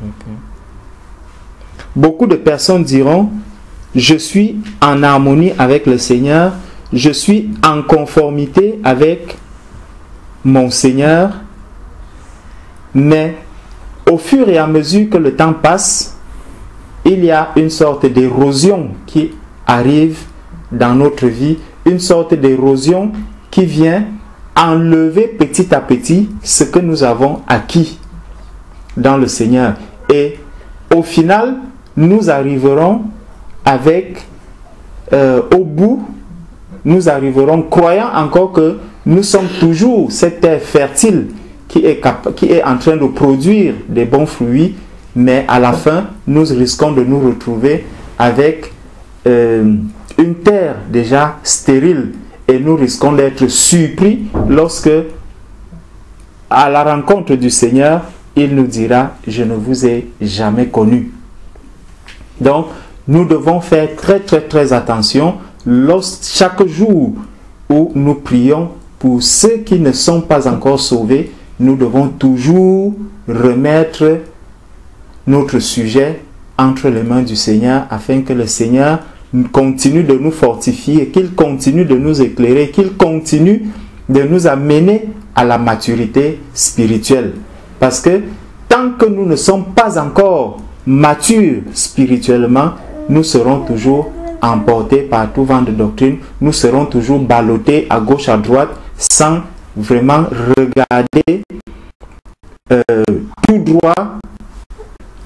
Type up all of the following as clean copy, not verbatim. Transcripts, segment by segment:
Okay. Beaucoup de personnes diront, je suis en harmonie avec le Seigneur, je suis en conformité avec mon Seigneur, mais au fur et à mesure que le temps passe, il y a une sorte d'érosion qui arrive dans notre vie, une sorte d'érosion qui vient enlever petit à petit ce que nous avons acquis dans le Seigneur. Et au final, nous arriverons avec, au bout, nous arriverons croyant encore que nous sommes toujours cette terre fertile qui est en train de produire des bons fruits, mais à la fin, nous risquons de nous retrouver avec une terre déjà stérile et nous risquons d'être surpris lorsque, à la rencontre du Seigneur, il nous dira « Je ne vous ai jamais connu ». Donc, nous devons faire très attention chaque jour où nous prions pour ceux qui ne sont pas encore sauvés. Nous devons toujours remettre notre sujet entre les mains du Seigneur afin que le Seigneur continue de nous fortifier, qu'il continue de nous éclairer, qu'il continue de nous amener à la maturité spirituelle. Parce que tant que nous ne sommes pas encore matures spirituellement, nous serons toujours emportés par tout vent de doctrine, nous serons toujours ballottés à gauche à droite sans vraiment regarder tout droit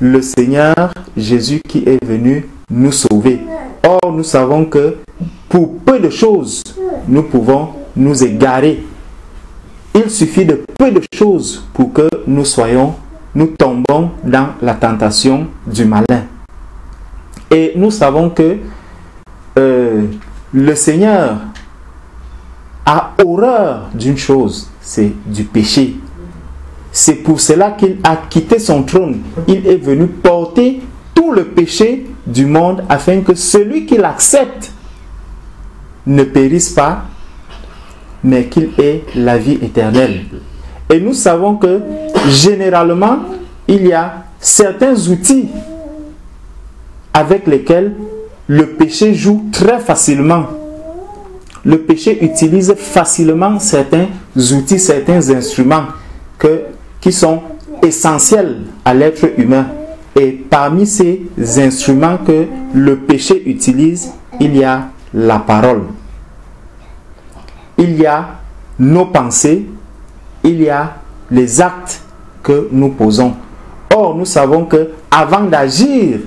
le Seigneur Jésus qui est venu nous sauver. Or, nous savons que pour peu de choses, nous pouvons nous égarer. Il suffit de peu de choses pour que nous tombons dans la tentation du malin. Et nous savons que le Seigneur a horreur d'une chose, c'est du péché. C'est pour cela qu'il a quitté son trône. Il est venu porter tout le péché du monde afin que celui qui l'accepte ne périsse pas, mais qu'il ait la vie éternelle. Et nous savons que généralement, il y a certains outils avec lesquels le péché joue très facilement. Le péché utilise facilement certains outils, certains instruments qui sont essentiels à l'être humain. Et parmi ces instruments que le péché utilise, il y a la parole. Il y a nos pensées, il y a les actes que nous posons. Or, nous savons que avant d'agir,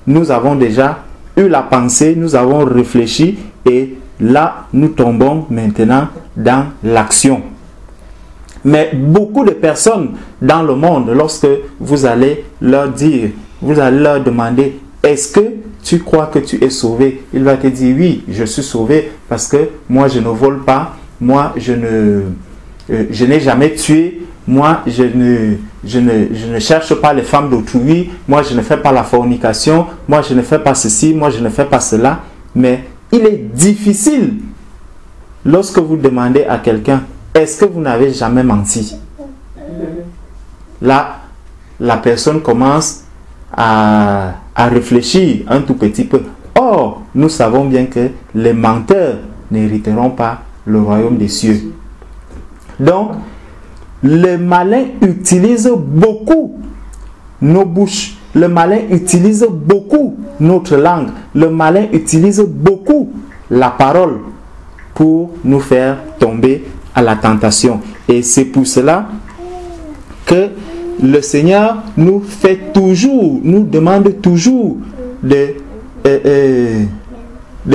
nous avons déjà eu la pensée, nous avons réfléchi et là, nous tombons maintenant dans l'action. Mais beaucoup de personnes dans le monde, lorsque vous allez leur dire, vous allez leur demander, est-ce que tu crois que tu es sauvé? Il va te dire, oui, je suis sauvé parce que moi je ne vole pas, moi je n'ai jamais tué, moi je ne cherche pas les femmes d'autrui, moi je ne fais pas la fornication, moi je ne fais pas ceci, moi je ne fais pas cela. Mais il est difficile lorsque vous demandez à quelqu'un, est-ce que vous n'avez jamais menti? Là, la personne commence à réfléchir un tout petit peu. Or, nous savons bien que les menteurs n'hériteront pas le royaume des cieux. Donc, le malin utilise beaucoup nos bouches. Le malin utilise beaucoup notre langue. Le malin utilise beaucoup la parole pour nous faire tomber à la tentation. Et c'est pour cela que le Seigneur nous demande toujours de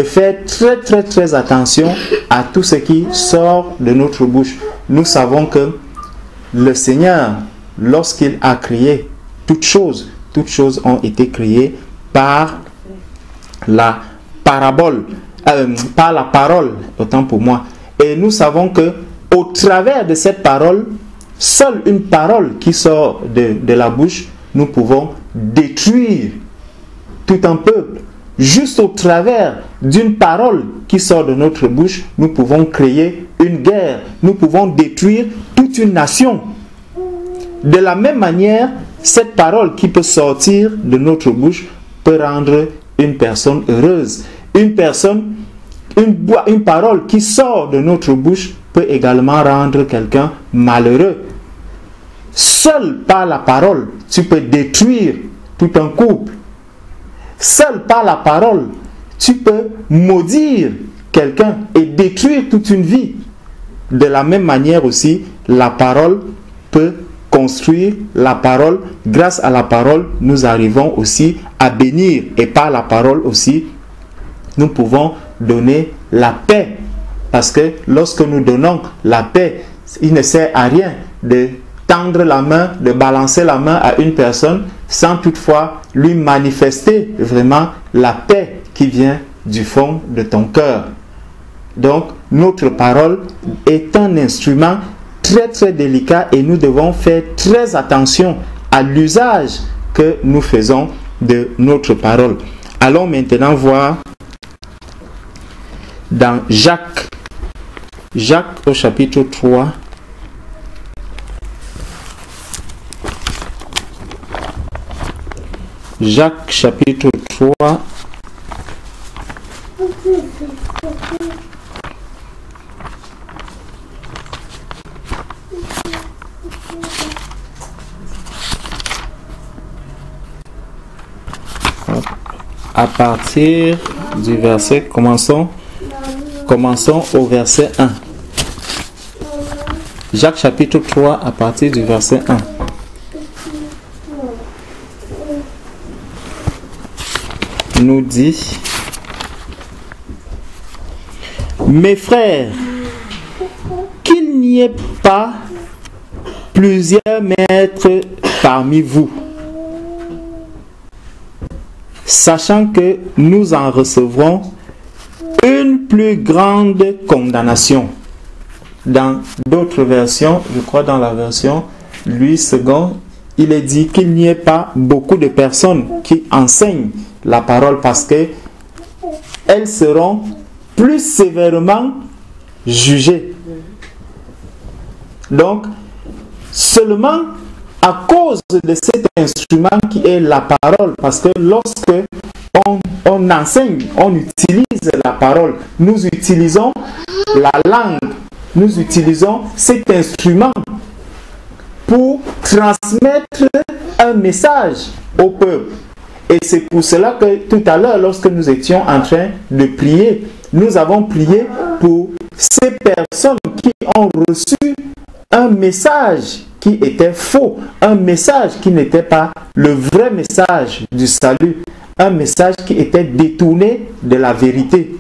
faire très attention à tout ce qui sort de notre bouche. Nous savons que le Seigneur, lorsqu'il a créé toutes choses ont été créées par la parole, autant pour moi. Et nous savons que au travers de cette parole, seule une parole qui sort de la bouche, nous pouvons détruire tout un peuple. Juste au travers d'une parole qui sort de notre bouche, nous pouvons créer une guerre. Nous pouvons détruire toute une nation. De la même manière, cette parole qui peut sortir de notre bouche peut rendre une personne heureuse. Une parole qui sort de notre bouche peut également rendre quelqu'un malheureux. Seul par la parole, tu peux détruire tout un couple. Seul par la parole, tu peux maudire quelqu'un et détruire toute une vie. De la même manière aussi, la parole peut construire. La parole, grâce à la parole, nous arrivons aussi à bénir. Et par la parole aussi, nous pouvons donner la paix. Parce que lorsque nous donnons la paix, il ne sert à rien de tendre la main, de balancer la main à une personne sans toutefois lui manifester vraiment la paix qui vient du fond de ton cœur. Donc, notre parole est un instrument très très délicat et nous devons faire très attention à l'usage que nous faisons de notre parole. Allons maintenant voir dans Jacques au chapitre 3. Jacques chapitre 3. À partir du verset, commençons au verset 1. Jacques chapitre 3 à partir du verset 1. Nous dit: mes frères, qu'il n'y ait pas plusieurs maîtres parmi vous, sachant que nous en recevrons une plus grande condamnation. Dans d'autres versions, je crois dans la version Louis II, il est dit qu'il n'y ait pas beaucoup de personnes qui enseignent la parole parce que elles seront plus sévèrement jugées. Donc, seulement à cause de cet instrument qui est la parole, parce que lorsque on enseigne, on utilise la parole, nous utilisons la langue, nous utilisons cet instrument pour transmettre un message au peuple. Et c'est pour cela que tout à l'heure, lorsque nous étions en train de prier, nous avons prié pour ces personnes qui ont reçu un message qui était faux, un message qui n'était pas le vrai message du salut, un message qui était détourné de la vérité.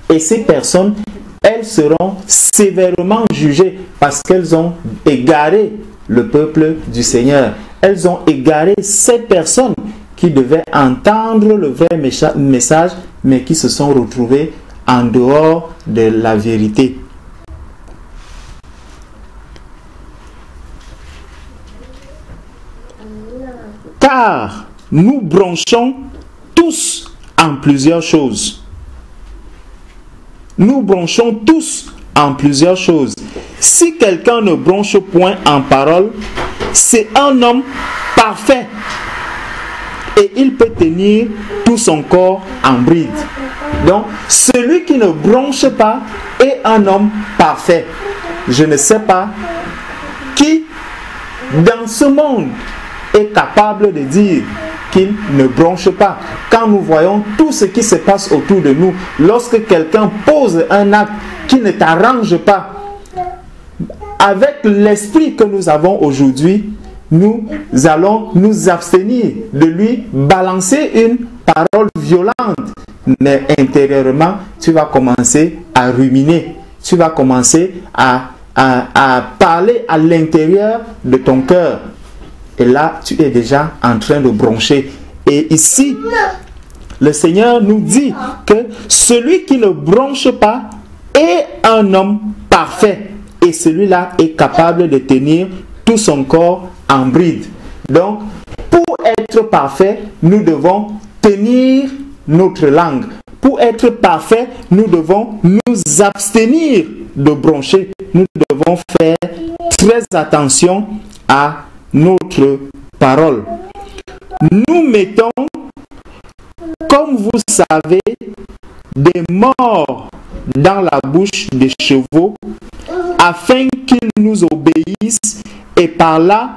Et ces personnes, elles seront sévèrement jugées parce qu'elles ont égaré le peuple du Seigneur. Elles ont égaré ces personnes qui devaient entendre le vrai message, mais qui se sont retrouvées en dehors de la vérité. Car nous bronchons tous en plusieurs choses. Nous bronchons tous en plusieurs choses. Si quelqu'un ne bronche point en parole, c'est un homme parfait et il peut tenir tout son corps en bride. Donc, celui qui ne bronche pas est un homme parfait. Je ne sais pas qui dans ce monde est capable de dire qu'il ne bronche pas. Quand nous voyons tout ce qui se passe autour de nous, lorsque quelqu'un pose un acte qui ne t'arrange pas, avec l'esprit que nous avons aujourd'hui, nous allons nous abstenir de lui balancer une parole violente. Mais intérieurement, tu vas commencer à ruminer. Tu vas commencer à parler à l'intérieur de ton cœur. Et là, tu es déjà en train de broncher. Et ici, le Seigneur nous dit que celui qui ne bronche pas est un homme parfait. Et celui-là est capable de tenir tout son corps en bride. Donc, pour être parfait, nous devons tenir notre langue. Pour être parfait, nous devons nous abstenir de broncher. Nous devons faire très attention à notre parole. Nous mettons, comme vous savez, des morts dans la bouche des chevaux afin qu'ils nous obéissent et par là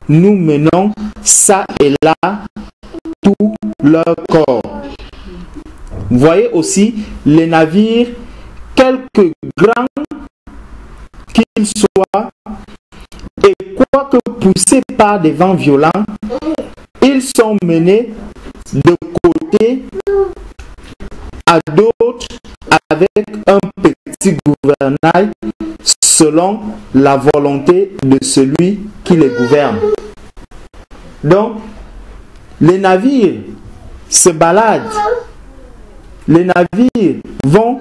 nous menons ça et là tout leur corps. Vous voyez aussi les navires, quelque grands qu'ils soient, et quoique poussés par des vents violents, ils sont menés de côté à d'autres avec un petit gouvernail selon la volonté de celui qui les gouverne. Donc, les navires se baladent, les navires vont,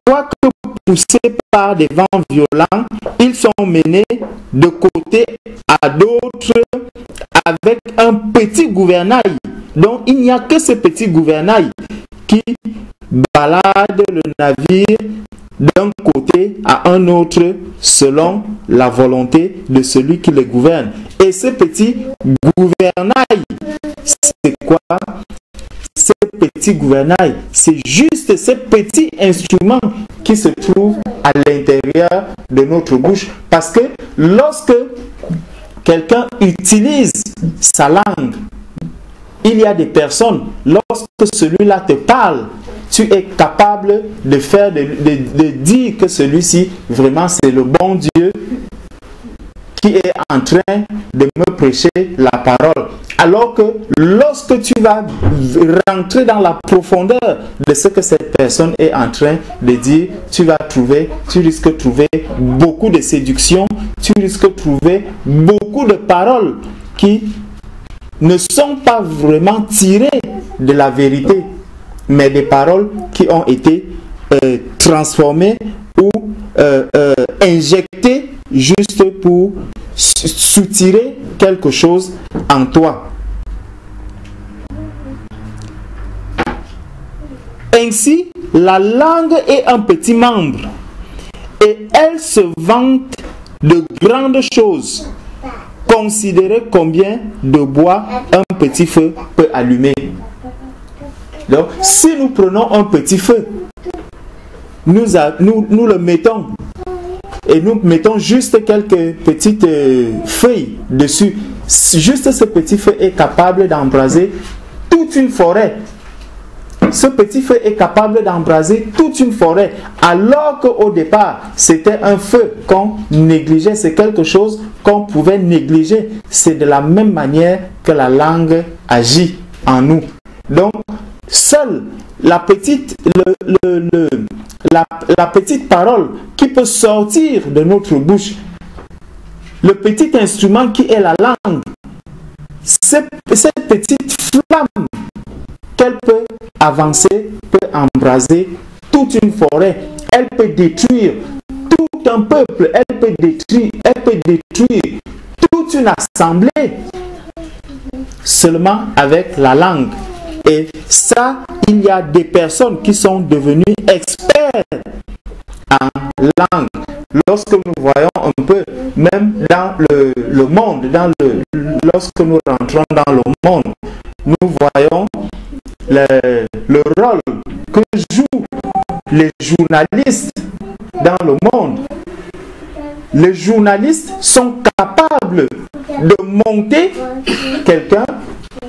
quoique poussés par des vents violents, ils sont menés de côté à d'autres avec un petit gouvernail. Donc, il n'y a que ce petit gouvernail qui balade le navire d'un côté à un autre selon la volonté de celui qui le gouverne. Et ce petit gouvernail, c'est quoi? Ce petit gouvernail, c'est juste ce petit instrument qui se trouve à l'intérieur de notre bouche. Parce que lorsque quelqu'un utilise sa langue, il y a des personnes, lorsque celui-là te parle, tu es capable de faire, de dire que celui-ci, vraiment, c'est le bon Dieu qui est en train de me prêcher la parole. Alors que lorsque tu vas rentrer dans la profondeur de ce que cette personne est en train de dire, tu risques de trouver beaucoup de séduction, tu risques de trouver beaucoup de paroles qui ne sont pas vraiment tirées de la vérité, mais des paroles qui ont été transformées ou injectées juste pour soutirer quelque chose en toi. Ainsi, la langue est un petit membre et elle se vante de grandes choses. Considérez combien de bois un petit feu peut allumer. Donc, si nous prenons un petit feu, nous le mettons et nous mettons juste quelques petites feuilles dessus. Juste ce petit feu est capable d'embraser toute une forêt. Ce petit feu est capable d'embraser toute une forêt, alors qu'au départ, c'était un feu qu'on négligeait, c'est quelque chose qu'on pouvait négliger. C'est de la même manière que la langue agit en nous. Donc, seule la petite, la petite parole qui peut sortir de notre bouche, le petit instrument qui est la langue, cette petite flamme qu'elle peut avancer, peut embraser toute une forêt, elle peut détruire tout un peuple, elle peut détruire toute une assemblée seulement avec la langue. Et ça, il y a des personnes qui sont devenues experts en langue. Lorsque nous voyons un peu, même dans le monde, lorsque nous rentrons dans le monde, nous voyons le rôle que jouent les journalistes dans le monde. Les journalistes sont capables de monter quelqu'un,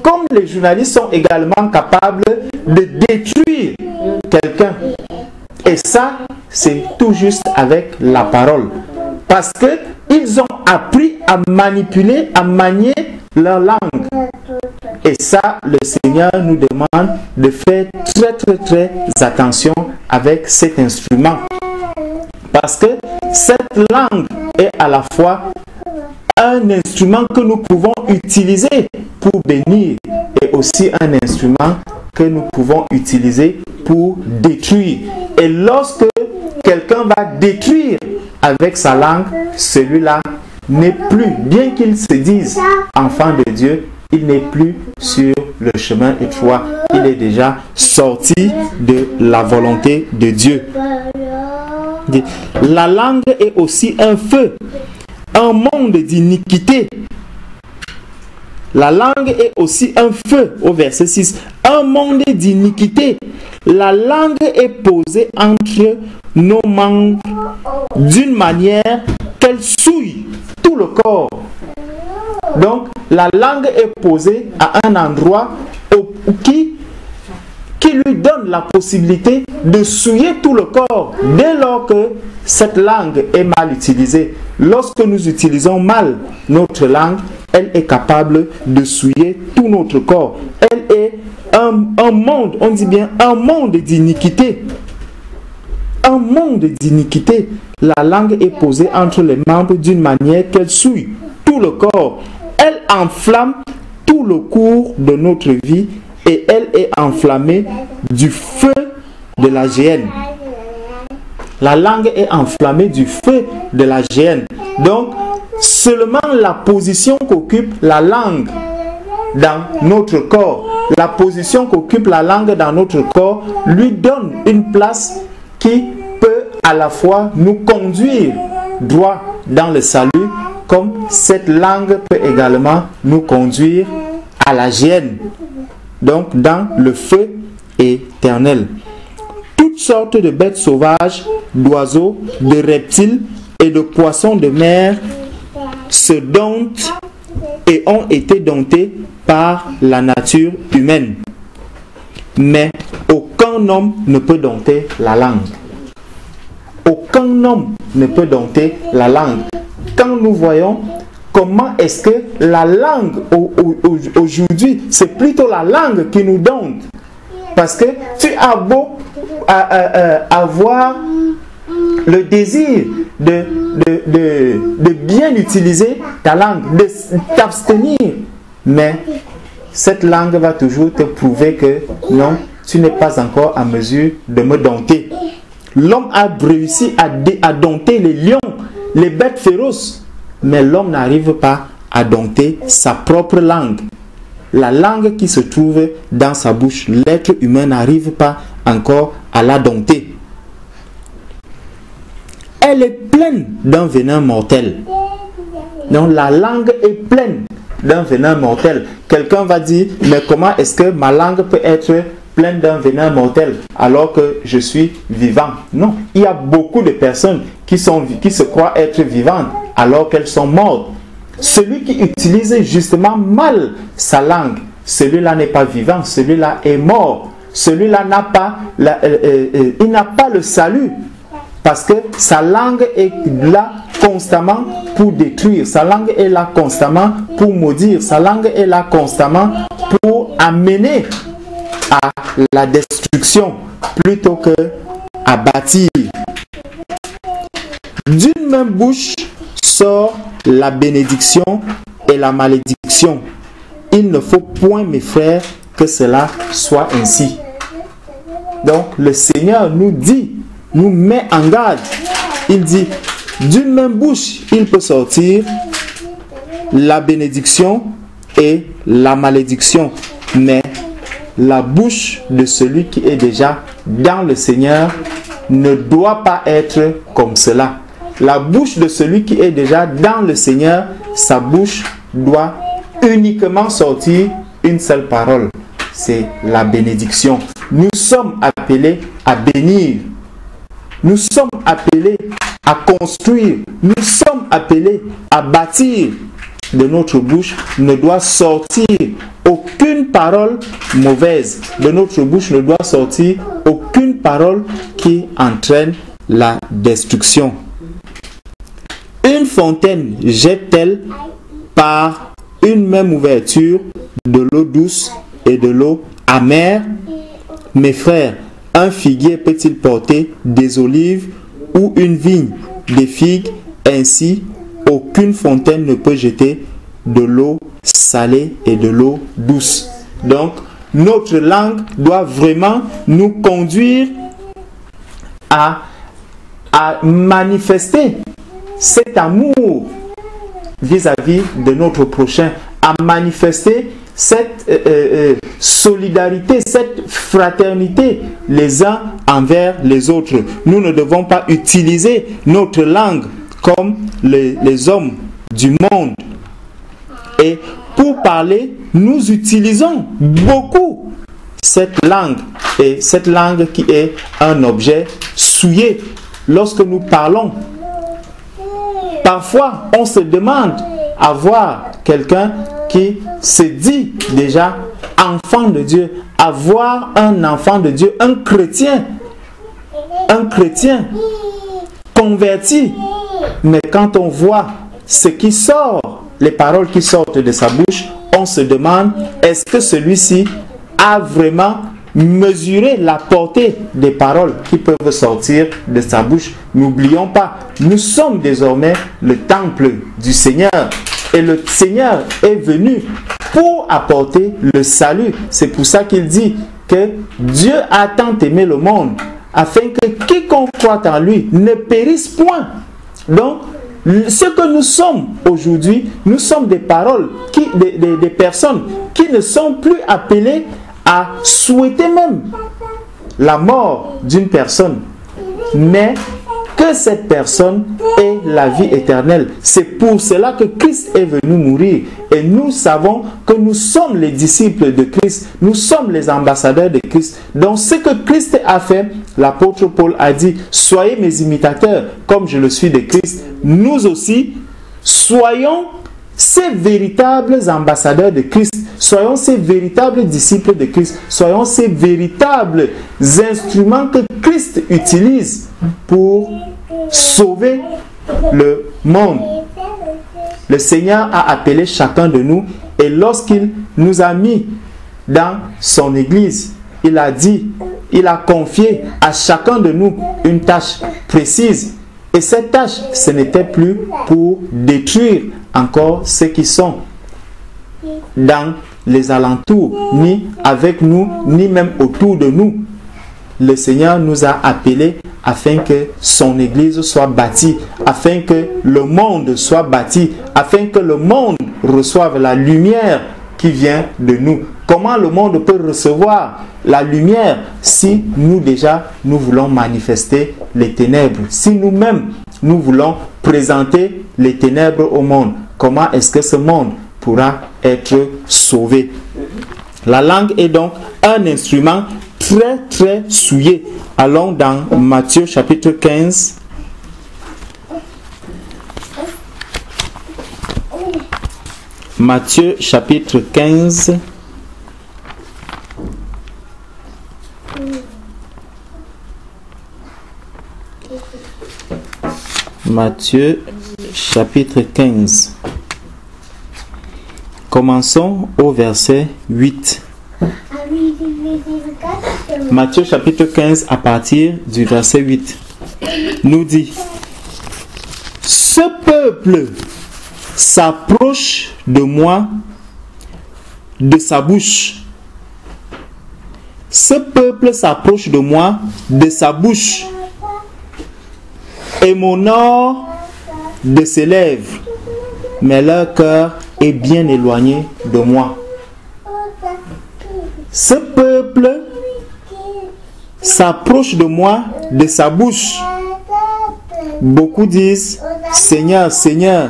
comme les journalistes sont également capables de détruire quelqu'un. Et ça, c'est tout juste avec la parole. Parce qu'ils ont appris à manipuler, à manier leur langue. Et ça, le Seigneur nous demande de faire très attention avec cet instrument. Parce que cette langue est à la fois un instrument que nous pouvons utiliser pour bénir et aussi un instrument que nous pouvons utiliser pour détruire. Et lorsque quelqu'un va détruire avec sa langue, celui-là n'est plus, bien qu'il se dise enfant de Dieu, il n'est plus sur le chemin étroit. Il est déjà sorti de la volonté de Dieu. La langue est aussi un feu. un monde d'iniquité. La langue est aussi un feu, au verset 6. Un monde d'iniquité. La langue est posée entre nos membres d'une manière qu'elle souille tout le corps. Donc, la langue est posée à un endroit qui lui donne la possibilité de souiller tout le corps dès lors que cette langue est mal utilisée. Lorsque nous utilisons mal notre langue, elle est capable de souiller tout notre corps. Elle est un monde, on dit bien un monde d'iniquité. Un monde d'iniquité. La langue est posée entre les membres d'une manière qu'elle souille tout le corps. Elle enflamme tout le cours de notre vie et elle est enflammée du feu de la géhenne. La langue est enflammée du feu de la géhenne. Donc, seulement la position qu'occupe la langue dans notre corps, la position qu'occupe la langue dans notre corps lui donne une place qui peut à la fois nous conduire droit dans le salut, comme cette langue peut également nous conduire à la géhenne, donc dans le feu éternel. Toutes sortes de bêtes sauvages, d'oiseaux, de reptiles et de poissons de mer se domptent et ont été domptés par la nature humaine. Mais aucun homme ne peut dompter la langue. Aucun homme ne peut dompter la langue. Quand nous voyons comment est-ce que la langue aujourd'hui, c'est plutôt la langue qui nous dompte. Parce que tu as beau avoir le désir de bien utiliser ta langue, de t'abstenir, mais cette langue va toujours te prouver que non, tu n'es pas encore à mesure de me dompter. L'homme a réussi à dompter les lions, les bêtes féroces, mais l'homme n'arrive pas à dompter sa propre langue. La langue qui se trouve dans sa bouche, l'être humain n'arrive pas encore à la dompter. Elle est pleine d'un venin mortel. Donc la langue est pleine d'un venin mortel. Quelqu'un va dire, mais comment est-ce que ma langue peut être pleine d'un venin mortel alors que je suis vivant? Non, il y a beaucoup de personnes qui se croient être vivantes alors qu'elles sont mortes. Celui qui utilise justement mal sa langue, celui-là n'est pas vivant, celui-là est mort. Celui-là n'a pas, il n'a pas le salut. Parce que sa langue est là constamment pour détruire. Sa langue est là constamment pour maudire. Sa langue est là constamment pour amener à la destruction plutôt que à bâtir. D'une même bouche sort la bénédiction et la malédiction. Il ne faut point, mes frères, que cela soit ainsi. Donc le Seigneur nous dit, nous met en garde. Il dit, d'une même bouche, il peut sortir la bénédiction et la malédiction. Mais la bouche de celui qui est déjà dans le Seigneur ne doit pas être comme cela. La bouche de celui qui est déjà dans le Seigneur, sa bouche doit uniquement sortir une seule parole. C'est la bénédiction. Nous sommes appelés à bénir. Nous sommes appelés à construire. Nous sommes appelés à bâtir. De notre bouche ne doit sortir aucune parole mauvaise. De notre bouche ne doit sortir aucune parole qui entraîne la destruction. Une fontaine jette-t-elle par une même ouverture de l'eau douce et de l'eau amère? Mes frères, un figuier peut-il porter des olives ou une vigne des figues? Ainsi, aucune fontaine ne peut jeter de l'eau salée et de l'eau douce. Donc, notre langue doit vraiment nous conduire à manifester cet amour vis-à-vis de notre prochain, à manifester cette solidarité, cette fraternité les uns envers les autres. Nous ne devons pas utiliser notre langue comme les hommes du monde. Et pour parler, nous utilisons beaucoup cette langue. Et cette langue qui est un objet souillé lorsque nous parlons. Parfois, on se demande à voir quelqu'un qui se dit déjà enfant de Dieu, à voir un enfant de Dieu, un chrétien converti. Mais quand on voit ce qui sort, les paroles qui sortent de sa bouche, on se demande, est-ce que celui-ci a vraiment mesuré la portée des paroles qui peuvent sortir de sa bouche? N'oublions pas, nous sommes désormais le temple du Seigneur. Et le Seigneur est venu pour apporter le salut. C'est pour ça qu'il dit que Dieu a tant aimé le monde, afin que quiconque croit en lui ne périsse point. Donc, ce que nous sommes aujourd'hui, nous sommes des paroles, des personnes qui ne sont plus appelées à souhaiter même la mort d'une personne, mais que cette personne ait la vie éternelle. C'est pour cela que Christ est venu mourir. Et nous savons que nous sommes les disciples de Christ. Nous sommes les ambassadeurs de Christ. Donc ce que Christ a fait, l'apôtre Paul a dit, soyez mes imitateurs comme je le suis de Christ. Nous aussi, soyons ces véritables ambassadeurs de Christ. Soyons ces véritables disciples de Christ. Soyons ces véritables instruments que Christ utilise pour sauver le monde. Le Seigneur a appelé chacun de nous et lorsqu'il nous a mis dans son église, il a dit, il a confié à chacun de nous une tâche précise. Et cette tâche, ce n'était plus pour détruire encore ceux qui sont dans les alentours, ni avec nous, ni même autour de nous. Le Seigneur nous a appelés afin que son Église soit bâtie, afin que le monde soit bâti, afin que le monde reçoive la lumière qui vient de nous. Comment le monde peut recevoir la lumière si nous déjà nous voulons manifester les ténèbres? Si nous-mêmes nous voulons présenter les ténèbres au monde, comment est-ce que ce monde pourra être sauvé? La langue est donc un instrument très très souillé. Allons dans Matthieu chapitre 15. Matthieu chapitre 15. Matthieu chapitre 15. Commençons au verset 8. Matthieu chapitre 15 à partir du verset 8 nous dit: ce peuple s'approche de moi de sa bouche. Ce peuple s'approche de moi de sa bouche et m'honore de ses lèvres, mais leur cœur est bien éloigné de moi. Ce peuple s'approche de moi de sa bouche. Beaucoup disent Seigneur, Seigneur,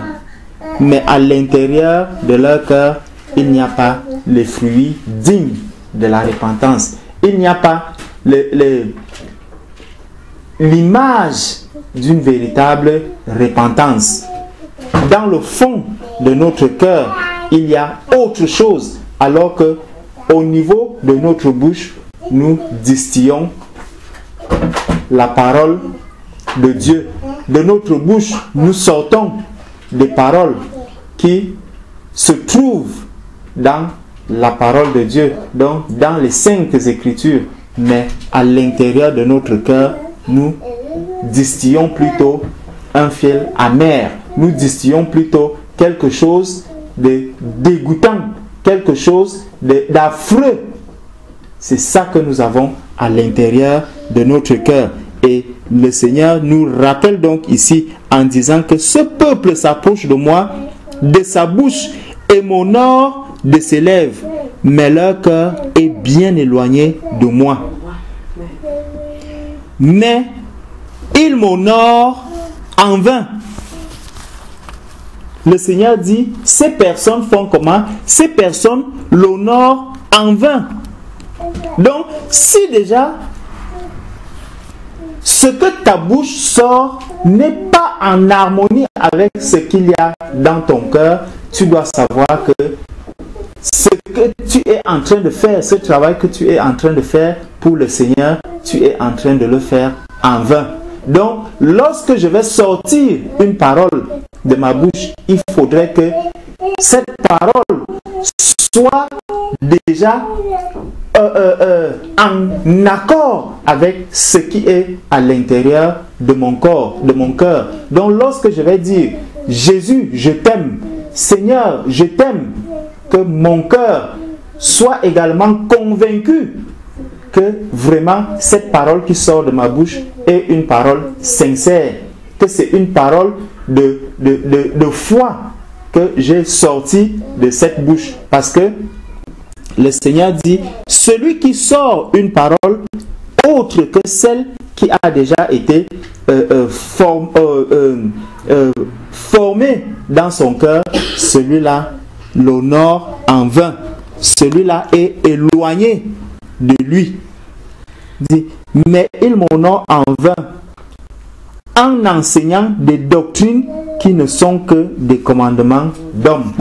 mais à l'intérieur de leur cœur, il n'y a pas les fruits dignes de la repentance. Il n'y a pas l'image d'une véritable repentance. Dans le fond de notre cœur, il y a autre chose, alors que au niveau de notre bouche, nous distillons la parole de Dieu. De notre bouche, nous sortons des paroles qui se trouvent dans la parole de Dieu, donc dans les saintes écritures. Mais à l'intérieur de notre cœur, nous distillons plutôt un fiel amer. Nous distillons plutôt quelque chose de dégoûtant, quelque chose d'affreux. C'est ça que nous avons à l'intérieur de notre cœur. Et le Seigneur nous rappelle donc ici en disant que ce peuple s'approche de moi de sa bouche et m'honore de ses lèvres, mais leur cœur est bien éloigné de moi. Mais ils m'honorent en vain. le Seigneur dit, ces personnes font comment? Ces personnes l'honorent en vain. Donc, si déjà ce que ta bouche sort n'est pas en harmonie avec ce qu'il y a dans ton cœur, tu dois savoir que ce que tu es en train de faire, ce travail que tu es en train de faire pour le Seigneur, tu es en train de le faire en vain. Donc, lorsque je vais sortir une parole de ma bouche, il faudrait que cette parole soit déjà en accord avec ce qui est à l'intérieur de mon corps, de mon cœur. Donc, lorsque je vais dire « Jésus, je t'aime »,« Seigneur, je t'aime », que mon cœur soit également convaincu que vraiment cette parole qui sort de ma bouche est une parole sincère, que c'est une parole de foi que j'ai sorti de cette bouche. Parce que le Seigneur dit, celui qui sort une parole autre que celle qui a déjà été formée dans son cœur, celui-là l'honore en vain. Celui-là est éloigné de lui. Dit, mais il m'honore en vain en enseignant des doctrines qui ne sont que des commandements d'hommes.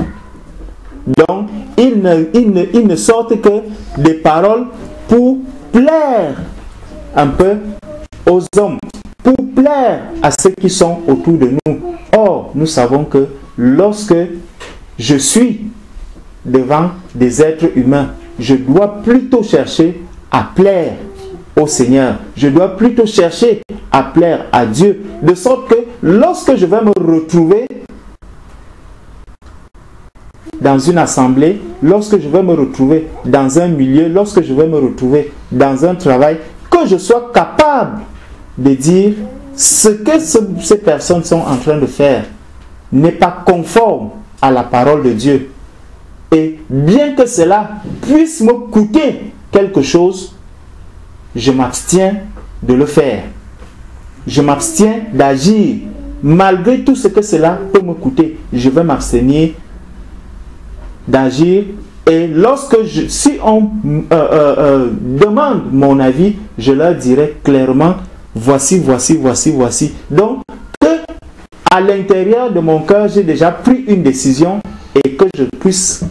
Donc, ils ne sortent que des paroles pour plaire un peu aux hommes, pour plaire à ceux qui sont autour de nous. Or, nous savons que lorsque je suis devant des êtres humains, je dois plutôt chercher à plaire au Seigneur. Je dois plutôt chercher à plaire à Dieu. De sorte que lorsque je vais me retrouver dans une assemblée, lorsque je vais me retrouver dans un milieu, lorsque je vais me retrouver dans un travail, que je sois capable de dire ce que ces personnes sont en train de faire n'est pas conforme à la parole de Dieu. Et bien que cela puisse me coûter quelque chose, je m'abstiens de le faire. Je m'abstiens d'agir. Malgré tout ce que cela peut me coûter, je vais m'abstenir d'agir. Et si on demande mon avis, je leur dirai clairement, voici. Donc, que à l'intérieur de mon cœur, j'ai déjà pris une décision et que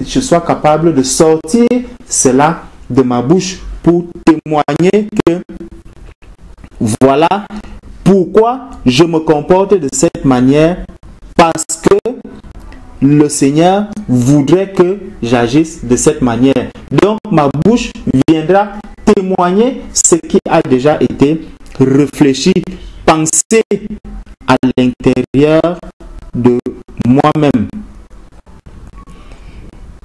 je sois capable de sortir cela de ma bouche pour témoigner que voilà pourquoi je me comporte de cette manière, parce que le Seigneur voudrait que j'agisse de cette manière. Donc ma bouche viendra témoigner ce qui a déjà été réfléchi, pensé à l'intérieur de moi-même.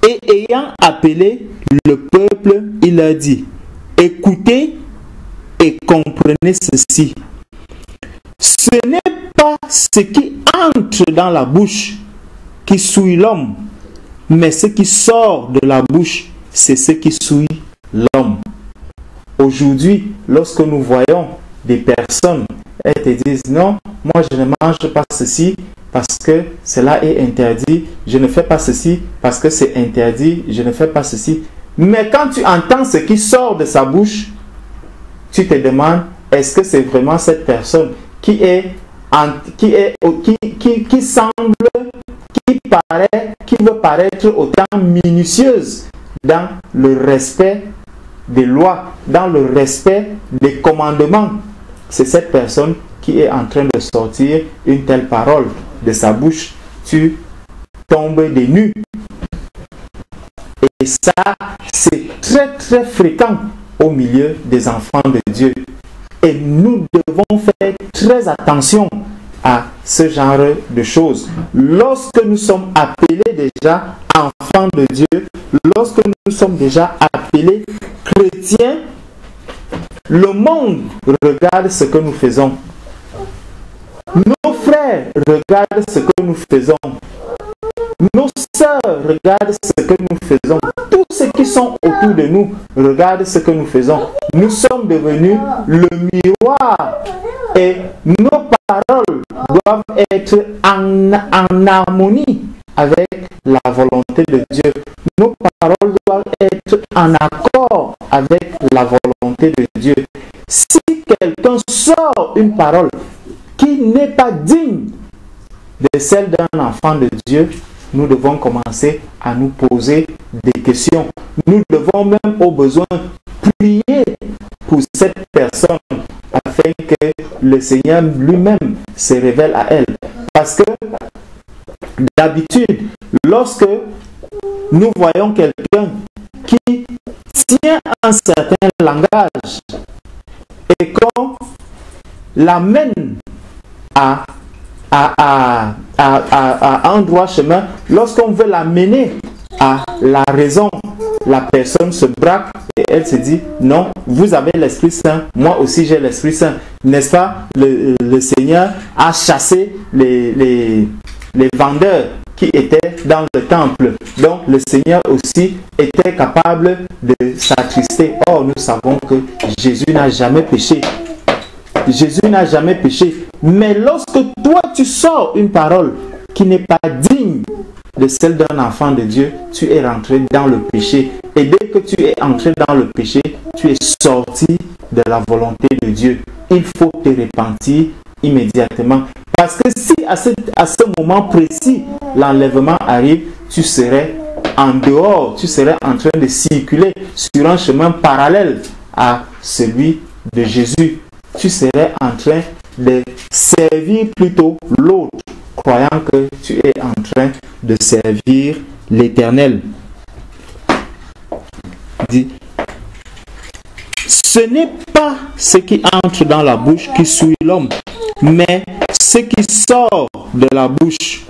Et ayant appelé le peuple, il leur dit, écoutez et comprenez ceci. Ce n'est pas ce qui entre dans la bouche qui souille l'homme, mais ce qui sort de la bouche, c'est ce qui souille l'homme. Aujourd'hui, lorsque nous voyons des personnes, elles te disent non, moi je ne mange pas ceci parce que cela est interdit, je ne fais pas ceci parce que c'est interdit, je ne fais pas ceci. Mais quand tu entends ce qui sort de sa bouche, tu te demandes, est-ce que c'est vraiment cette personne qui veut paraître autant minutieuse dans le respect des lois, dans le respect des commandements. C'est cette personne qui est en train de sortir une telle parole de sa bouche. Tu tombes des nues. Et ça, c'est très très fréquent au milieu des enfants de Dieu. Et nous devons faire très attention à ce genre de choses. Lorsque nous sommes appelés déjà enfants de Dieu, lorsque nous sommes déjà appelés chrétiens, le monde regarde ce que nous faisons. Nos frères regardent ce que nous faisons. Nos sœurs regardent ce que nous faisons. Tous ceux qui sont autour de nous regardent ce que nous faisons. Nous sommes devenus le miroir et nos paroles doivent être en harmonie avec la volonté de Dieu. Nos paroles doivent être en accord avec la volonté de Dieu. Si quelqu'un sort une parole qui n'est pas digne de celle d'un enfant de Dieu, nous devons commencer à nous poser des questions. Nous devons même au besoin prier pour cette personne afin que le Seigneur lui-même se révèle à elle. Parce que d'habitude, lorsque nous voyons quelqu'un qui tient un certain langage et qu'on l'amène à un droit chemin, lorsqu'on veut l'amener à la raison, la personne se braque et elle se dit non, vous avez l'Esprit Saint, moi aussi j'ai l'Esprit Saint, n'est-ce pas? Le Seigneur a chassé les vendeurs qui étaient dans le temple, donc le Seigneur aussi était capable de s'attrister. Or nous savons que Jésus n'a jamais péché. Jésus n'a jamais péché. Mais lorsque toi tu sors une parole qui n'est pas digne de celle d'un enfant de Dieu, tu es rentré dans le péché. Et dès que tu es entré dans le péché, tu es sorti de la volonté de Dieu. Il faut te repentir immédiatement. Parce que si à ce moment précis, l'enlèvement arrive, tu serais en dehors, tu serais en train de circuler sur un chemin parallèle à celui de Jésus. Tu serais en train de servir plutôt l'autre, croyant que tu es en train de servir l'Éternel. Dit, ce n'est pas ce qui entre dans la bouche qui souille l'homme, mais ce qui sort de la bouche,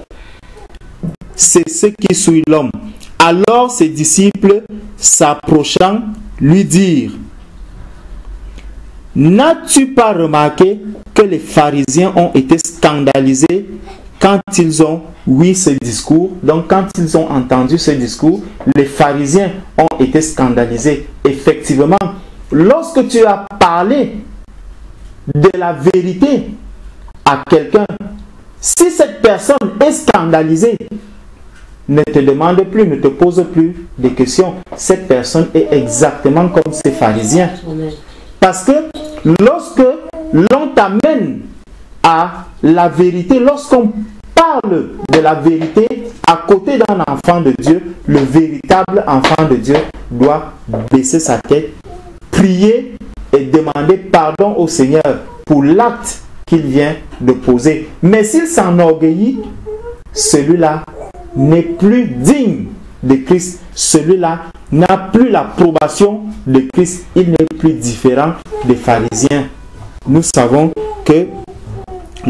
c'est ce qui souille l'homme. Alors ses disciples, s'approchant, lui dirent: n'as-tu pas remarqué que les pharisiens ont été scandalisés quand ils ont ouï ce discours? Donc quand ils ont entendu ce discours, les pharisiens ont été scandalisés. Effectivement, lorsque tu as parlé de la vérité à quelqu'un, si cette personne est scandalisée, ne te demande plus, ne te pose plus de questions. Cette personne est exactement comme ces pharisiens. Parce que lorsque l'on t'amène à la vérité, lorsqu'on parle de la vérité à côté d'un enfant de Dieu, le véritable enfant de Dieu doit baisser sa tête, prier et demander pardon au Seigneur pour l'acte qu'il vient de poser. Mais s'il s'enorgueillit, celui-là n'est plus digne de Christ. Celui-là n'a plus l'approbation de Christ. Il n'est plus différent des pharisiens. Nous savons que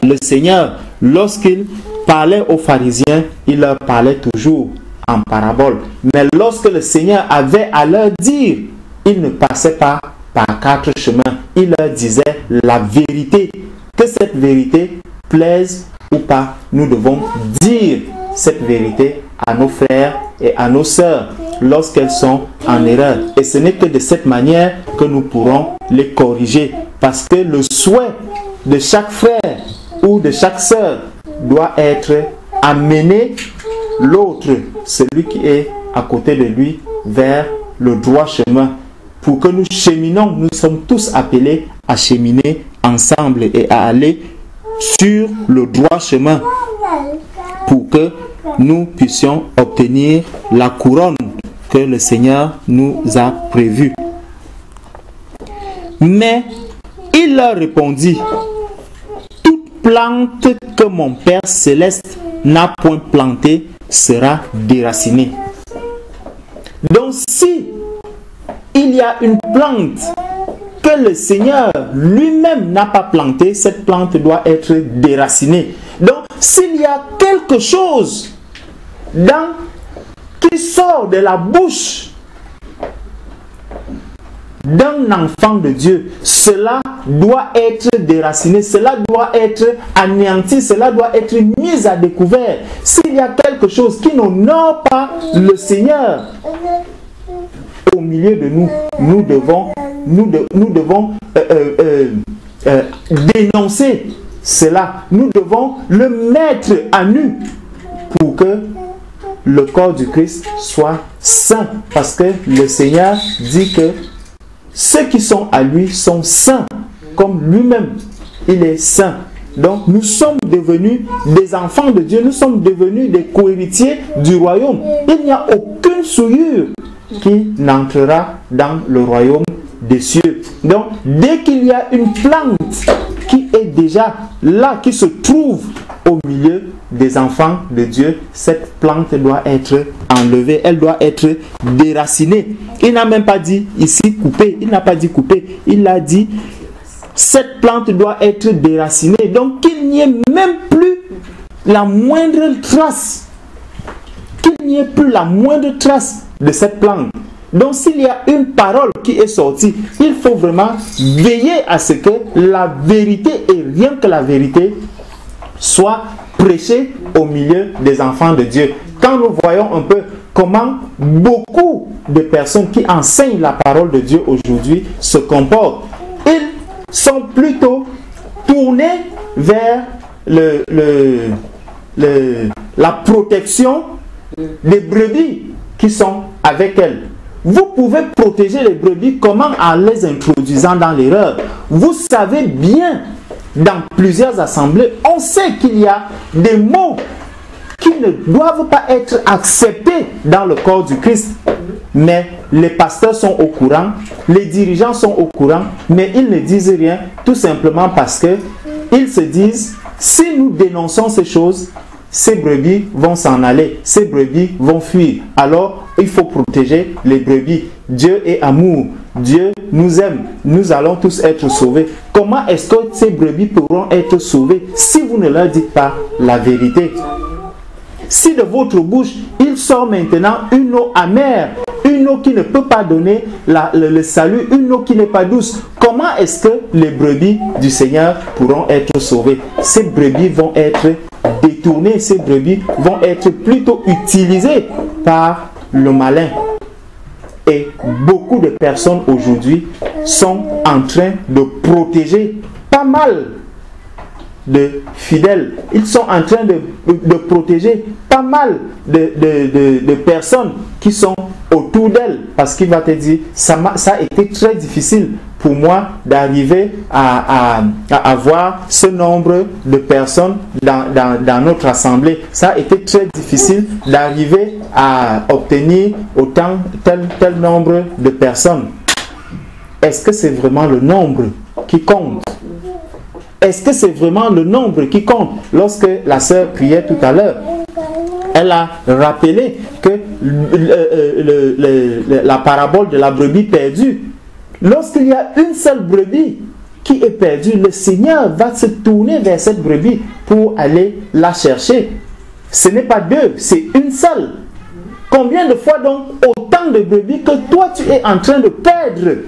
le Seigneur, lorsqu'il parlait aux pharisiens, il leur parlait toujours en parabole. Mais lorsque le Seigneur avait à leur dire, il ne passait pas par quatre chemins. Il leur disait la vérité. Que cette vérité plaise ou pas, nous devons dire cette vérité à nos frères et à nos sœurs lorsqu'elles sont en erreur. Et ce n'est que de cette manière que nous pourrons les corriger. Parce que le souhait de chaque frère ou de chaque sœur doit être amener l'autre, celui qui est à côté de lui, vers le droit chemin. Pour que nous cheminons, nous sommes tous appelés à cheminer ensemble et à aller sur le droit chemin pour que nous puissions obtenir la couronne que le Seigneur nous a prévue. Mais il leur répondit: toute plante que mon Père céleste n'a point plantée sera déracinée. Donc si il y a une plante que le Seigneur lui-même n'a pas plantée, cette plante doit être déracinée. Donc s'il y a quelque chose qui sort de la bouche d'un enfant de Dieu, cela doit être déraciné, cela doit être anéanti, cela doit être mis à découvert. S'il y a quelque chose qui n'honore pas le Seigneur au milieu de nous, nous devons dénoncer cela. Nous devons le mettre à nu pour que le corps du Christ soit saint. Parce que le Seigneur dit que ceux qui sont à lui sont saints, comme lui-même, il est saint. Donc nous sommes devenus des enfants de Dieu, nous sommes devenus des co-héritiers du royaume. Il n'y a aucune souillure qui n'entrera dans le royaume des cieux. Donc dès qu'il y a une plante qui est déjà là, qui se trouve au milieu des enfants de Dieu, cette plante doit être enlevée, elle doit être déracinée. Il n'a même pas dit ici couper, il n'a pas dit couper, il a dit cette plante doit être déracinée. Donc qu'il n'y ait même plus la moindre trace, qu'il n'y ait plus la moindre trace de cette plante. Donc s'il y a une parole qui est sortie, il faut vraiment veiller à ce que la vérité, et rien que la vérité, soit prêchée au milieu des enfants de Dieu. Quand nous voyons un peu comment beaucoup de personnes qui enseignent la parole de Dieu aujourd'hui se comportent, ils sont plutôt tournés vers la protection des brebis qui sont avec elles. Vous pouvez protéger les brebis comment? En les introduisant dans l'erreur. Vous savez bien, dans plusieurs assemblées, on sait qu'il y a des mots qui ne doivent pas être acceptés dans le corps du Christ. Mais les pasteurs sont au courant, les dirigeants sont au courant, mais ils ne disent rien, tout simplement parce que ils se disent, si nous dénonçons ces choses, ces brebis vont s'en aller, ces brebis vont fuir. Alors, il faut protéger les brebis. Dieu est amour, Dieu nous aime, nous allons tous être sauvés. Comment est-ce que ces brebis pourront être sauvées si vous ne leur dites pas la vérité? Si de votre bouche, il sort maintenant une eau amère, une eau qui ne peut pas donner le salut, une eau qui n'est pas douce, comment est-ce que les brebis du Seigneur pourront être sauvées? Ces brebis vont être détournées, ces brebis vont être plutôt utilisées par le malin. Et beaucoup de personnes aujourd'hui sont en train de protéger pas mal de fidèles. Ils sont en train de protéger pas mal de personnes qui sont autour d'elles. Parce qu'il va te dire, ça a été très difficile pour moi d'arriver à avoir ce nombre de personnes dans notre assemblée. Ça a été très difficile d'arriver à obtenir tel nombre de personnes. Est-ce que c'est vraiment le nombre qui compte? Est-ce que c'est vraiment le nombre qui compte? Lorsque la sœur priait tout à l'heure, elle a rappelé que la parabole de la brebis perdue, lorsqu'il y a une seule brebis qui est perdue, le Seigneur va se tourner vers cette brebis pour aller la chercher. Ce n'est pas deux, c'est une seule. Combien de fois donc autant de brebis que toi tu es en train de perdre?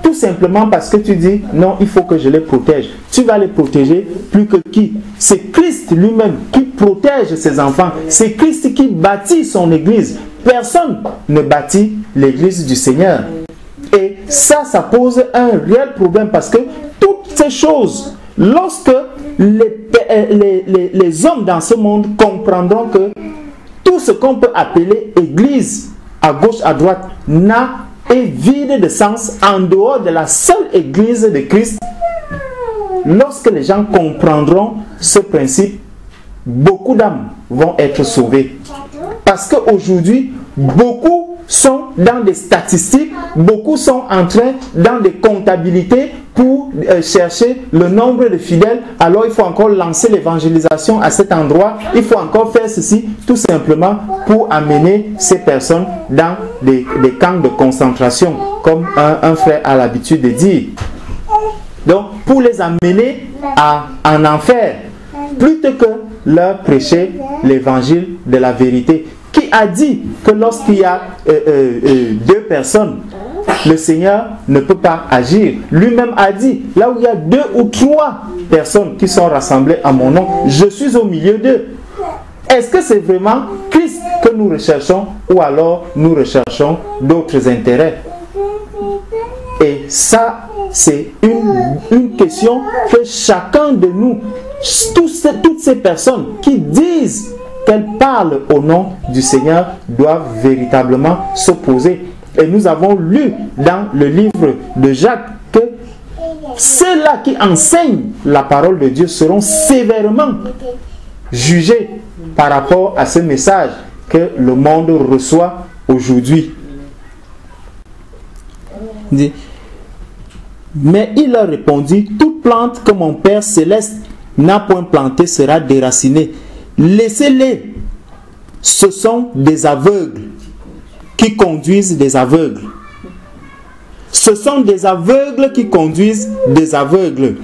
Tout simplement parce que tu dis, non, il faut que je les protège. Tu vas les protéger plus que qui? C'est Christ lui-même qui protège ses enfants. C'est Christ qui bâtit son église. Personne ne bâtit l'église du Seigneur. Et ça pose un réel problème parce que toutes ces choses, lorsque les hommes dans ce monde comprendront que tout ce qu'on peut appeler église à gauche, à droite, est vide de sens en dehors de la seule église de Christ. Lorsque les gens comprendront ce principe, beaucoup d'âmes vont être sauvées. Parce qu'aujourd'hui, beaucoup sont dans des statistiques, beaucoup sont en train dans des comptabilités pour chercher le nombre de fidèles. Alors il faut encore lancer l'évangélisation à cet endroit, il faut encore faire ceci, tout simplement pour amener ces personnes dans des camps de concentration, comme un frère a l'habitude de dire. Donc pour les amener en enfer, plutôt que leur prêcher l'évangile de la vérité. Qui a dit que lorsqu'il y a deux personnes, le Seigneur ne peut pas agir? Lui-même a dit, là où il y a 2 ou 3 personnes qui sont rassemblées à mon nom, je suis au milieu d'eux. Est-ce que c'est vraiment Christ que nous recherchons ou alors nous recherchons d'autres intérêts? Et ça, c'est une question que chacun de nous, toutes ces personnes qui disent qu'elle parle au nom du Seigneur doivent véritablement s'opposer. Et nous avons lu dans le livre de Jacques que ceux-là qui enseignent la parole de Dieu seront sévèrement jugés par rapport à ce message que le monde reçoit aujourd'hui. Mais il leur répondit, toute plante que mon Père céleste n'a point plantée sera déracinée. Laissez-les, ce sont des aveugles qui conduisent des aveugles. Ce sont des aveugles qui conduisent des aveugles.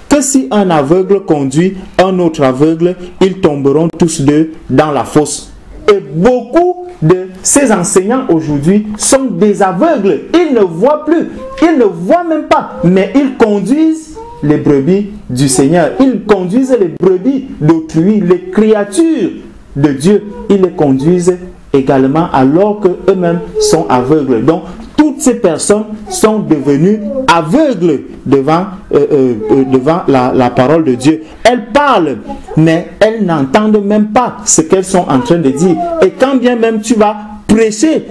Que si un aveugle conduit un autre aveugle, ils tomberont tous deux dans la fosse. Et beaucoup de ces enseignants aujourd'hui sont des aveugles. Ils ne voient plus, ils ne voient même pas, mais ils conduisent les brebis du Seigneur. Ils conduisent les brebis d'autrui, les créatures de Dieu. Ils les conduisent également alors qu'eux-mêmes sont aveugles. Donc, toutes ces personnes sont devenues aveugles devant la parole de Dieu. Elles parlent, mais elles n'entendent même pas ce qu'elles sont en train de dire. Et quand bien même tu vas prêcher,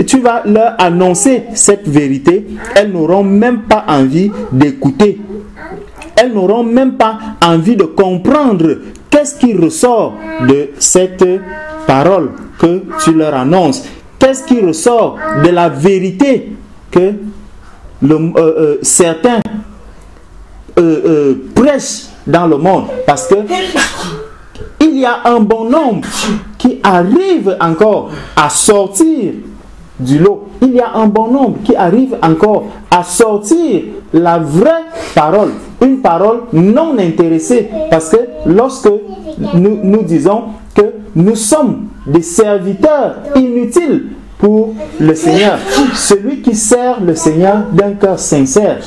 tu vas leur annoncer cette vérité, elles n'auront même pas envie d'écouter. Elles n'auront même pas envie de comprendre qu'est-ce qui ressort de cette parole que tu leur annonces. Qu'est-ce qui ressort de la vérité que certains prêchent dans le monde? Parce que il y a un bon nombre qui arrivent encore à sortir du lot. Il y a un bon nombre qui arrive encore à sortir la vraie parole. Une parole non intéressée. Parce que lorsque nous disons que nous sommes des serviteurs inutiles pour le Seigneur, celui qui sert le Seigneur d'un cœur sincère,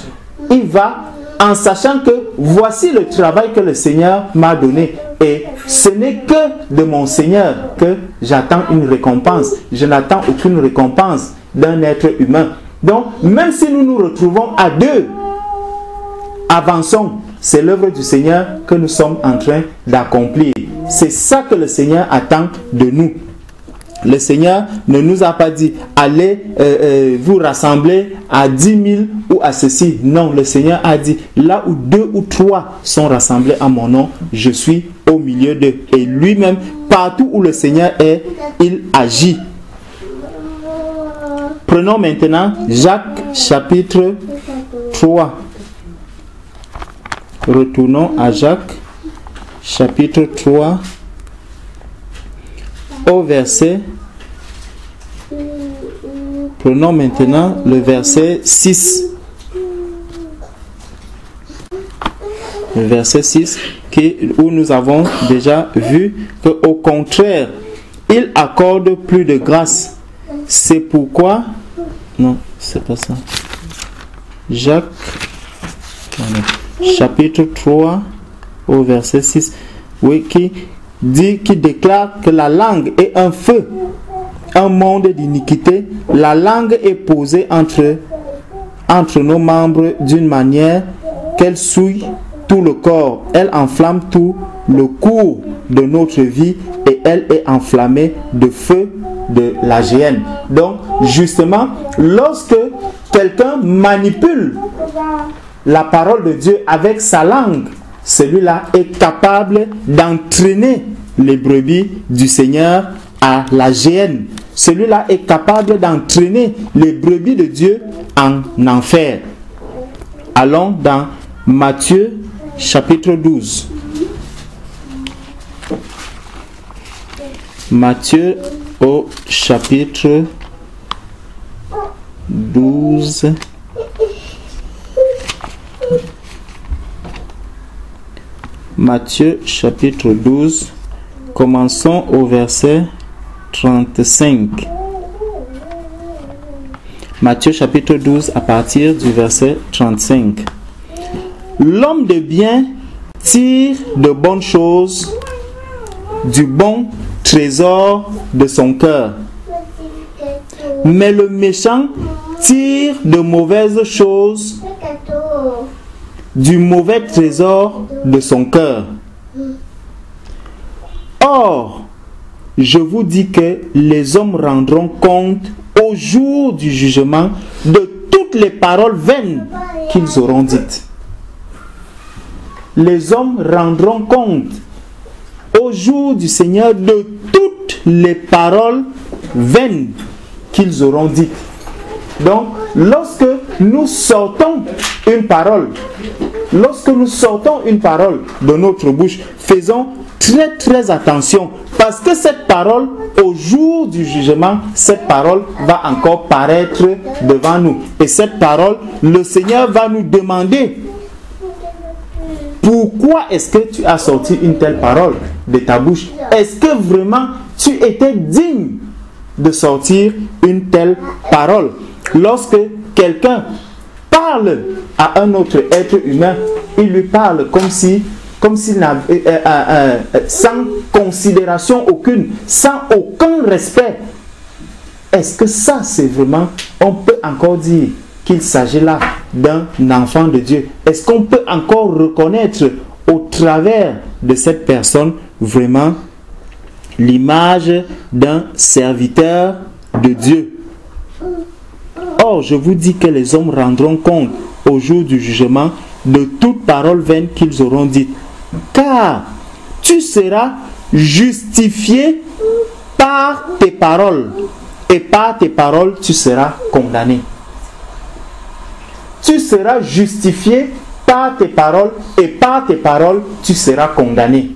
il va en sachant que voici le travail que le Seigneur m'a donné. Et ce n'est que de mon Seigneur que j'attends une récompense. Je n'attends aucune récompense d'un être humain. Donc, même si nous nous retrouvons à deux, avançons. C'est l'œuvre du Seigneur que nous sommes en train d'accomplir. C'est ça que le Seigneur attend de nous. Le Seigneur ne nous a pas dit, allez vous rassembler à 10 000 ou à ceci. Non, le Seigneur a dit, là où 2 ou 3 sont rassemblés à mon nom, je suis au milieu d'eux. Et lui-même, partout où le Seigneur est, il agit. Prenons maintenant Jacques chapitre 3. Retournons à Jacques chapitre 3 au verset. Prenons maintenant le verset 6. Le verset 6 où nous avons déjà vu qu'au contraire, il accorde plus de grâce. C'est pourquoi... Non, c'est pas ça. Jacques chapitre 3 au verset 6. Oui, qui déclare que la langue est un feu, un monde d'iniquité. La langue est posée entre nos membres d'une manière qu'elle souille tout le corps. Elle enflamme tout le cours de notre vie et elle est enflammée de feu de la géhenne. Donc, justement, lorsque quelqu'un manipule la parole de Dieu avec sa langue, celui-là est capable d'entraîner les brebis du Seigneur à la géhenne. Celui-là est capable d'entraîner les brebis de Dieu en enfer. Allons dans Matthieu chapitre 12. Matthieu au chapitre 12. Matthieu chapitre 12, commençons au verset 35. Matthieu chapitre 12 à partir du verset 35. L'homme de bien tire de bonnes choses du bon trésor de son cœur, mais le méchant tire de mauvaises choses du mauvais trésor de son cœur. Or, je vous dis que les hommes rendront compte au jour du jugement de toutes les paroles vaines qu'ils auront dites. Les hommes rendront compte au jour du Seigneur de toutes les paroles vaines qu'ils auront dites. Donc, lorsque nous sortons une parole, de notre bouche, faisons très très attention, parce que cette parole, au jour du jugement, cette parole va encore paraître devant nous. Et cette parole, le Seigneur va nous demander: pourquoi est-ce que tu as sorti une telle parole de ta bouche? Est-ce que vraiment tu étais digne de sortir une telle parole? Lorsque quelqu'un parle à un autre être humain, il lui parle comme s'il n'avait sans considération aucune, sans aucun respect. Est-ce que ça, c'est vraiment, on peut encore dire qu'il s'agit là d'un enfant de Dieu? Est-ce qu'on peut encore reconnaître au travers de cette personne vraiment l'image d'un serviteur de Dieu? Or, je vous dis que les hommes rendront compte au jour du jugement de toute parole vaine qu'ils auront dite. Car tu seras justifié par tes paroles, et par tes paroles tu seras condamné. Tu seras justifié par tes paroles, et par tes paroles tu seras condamné.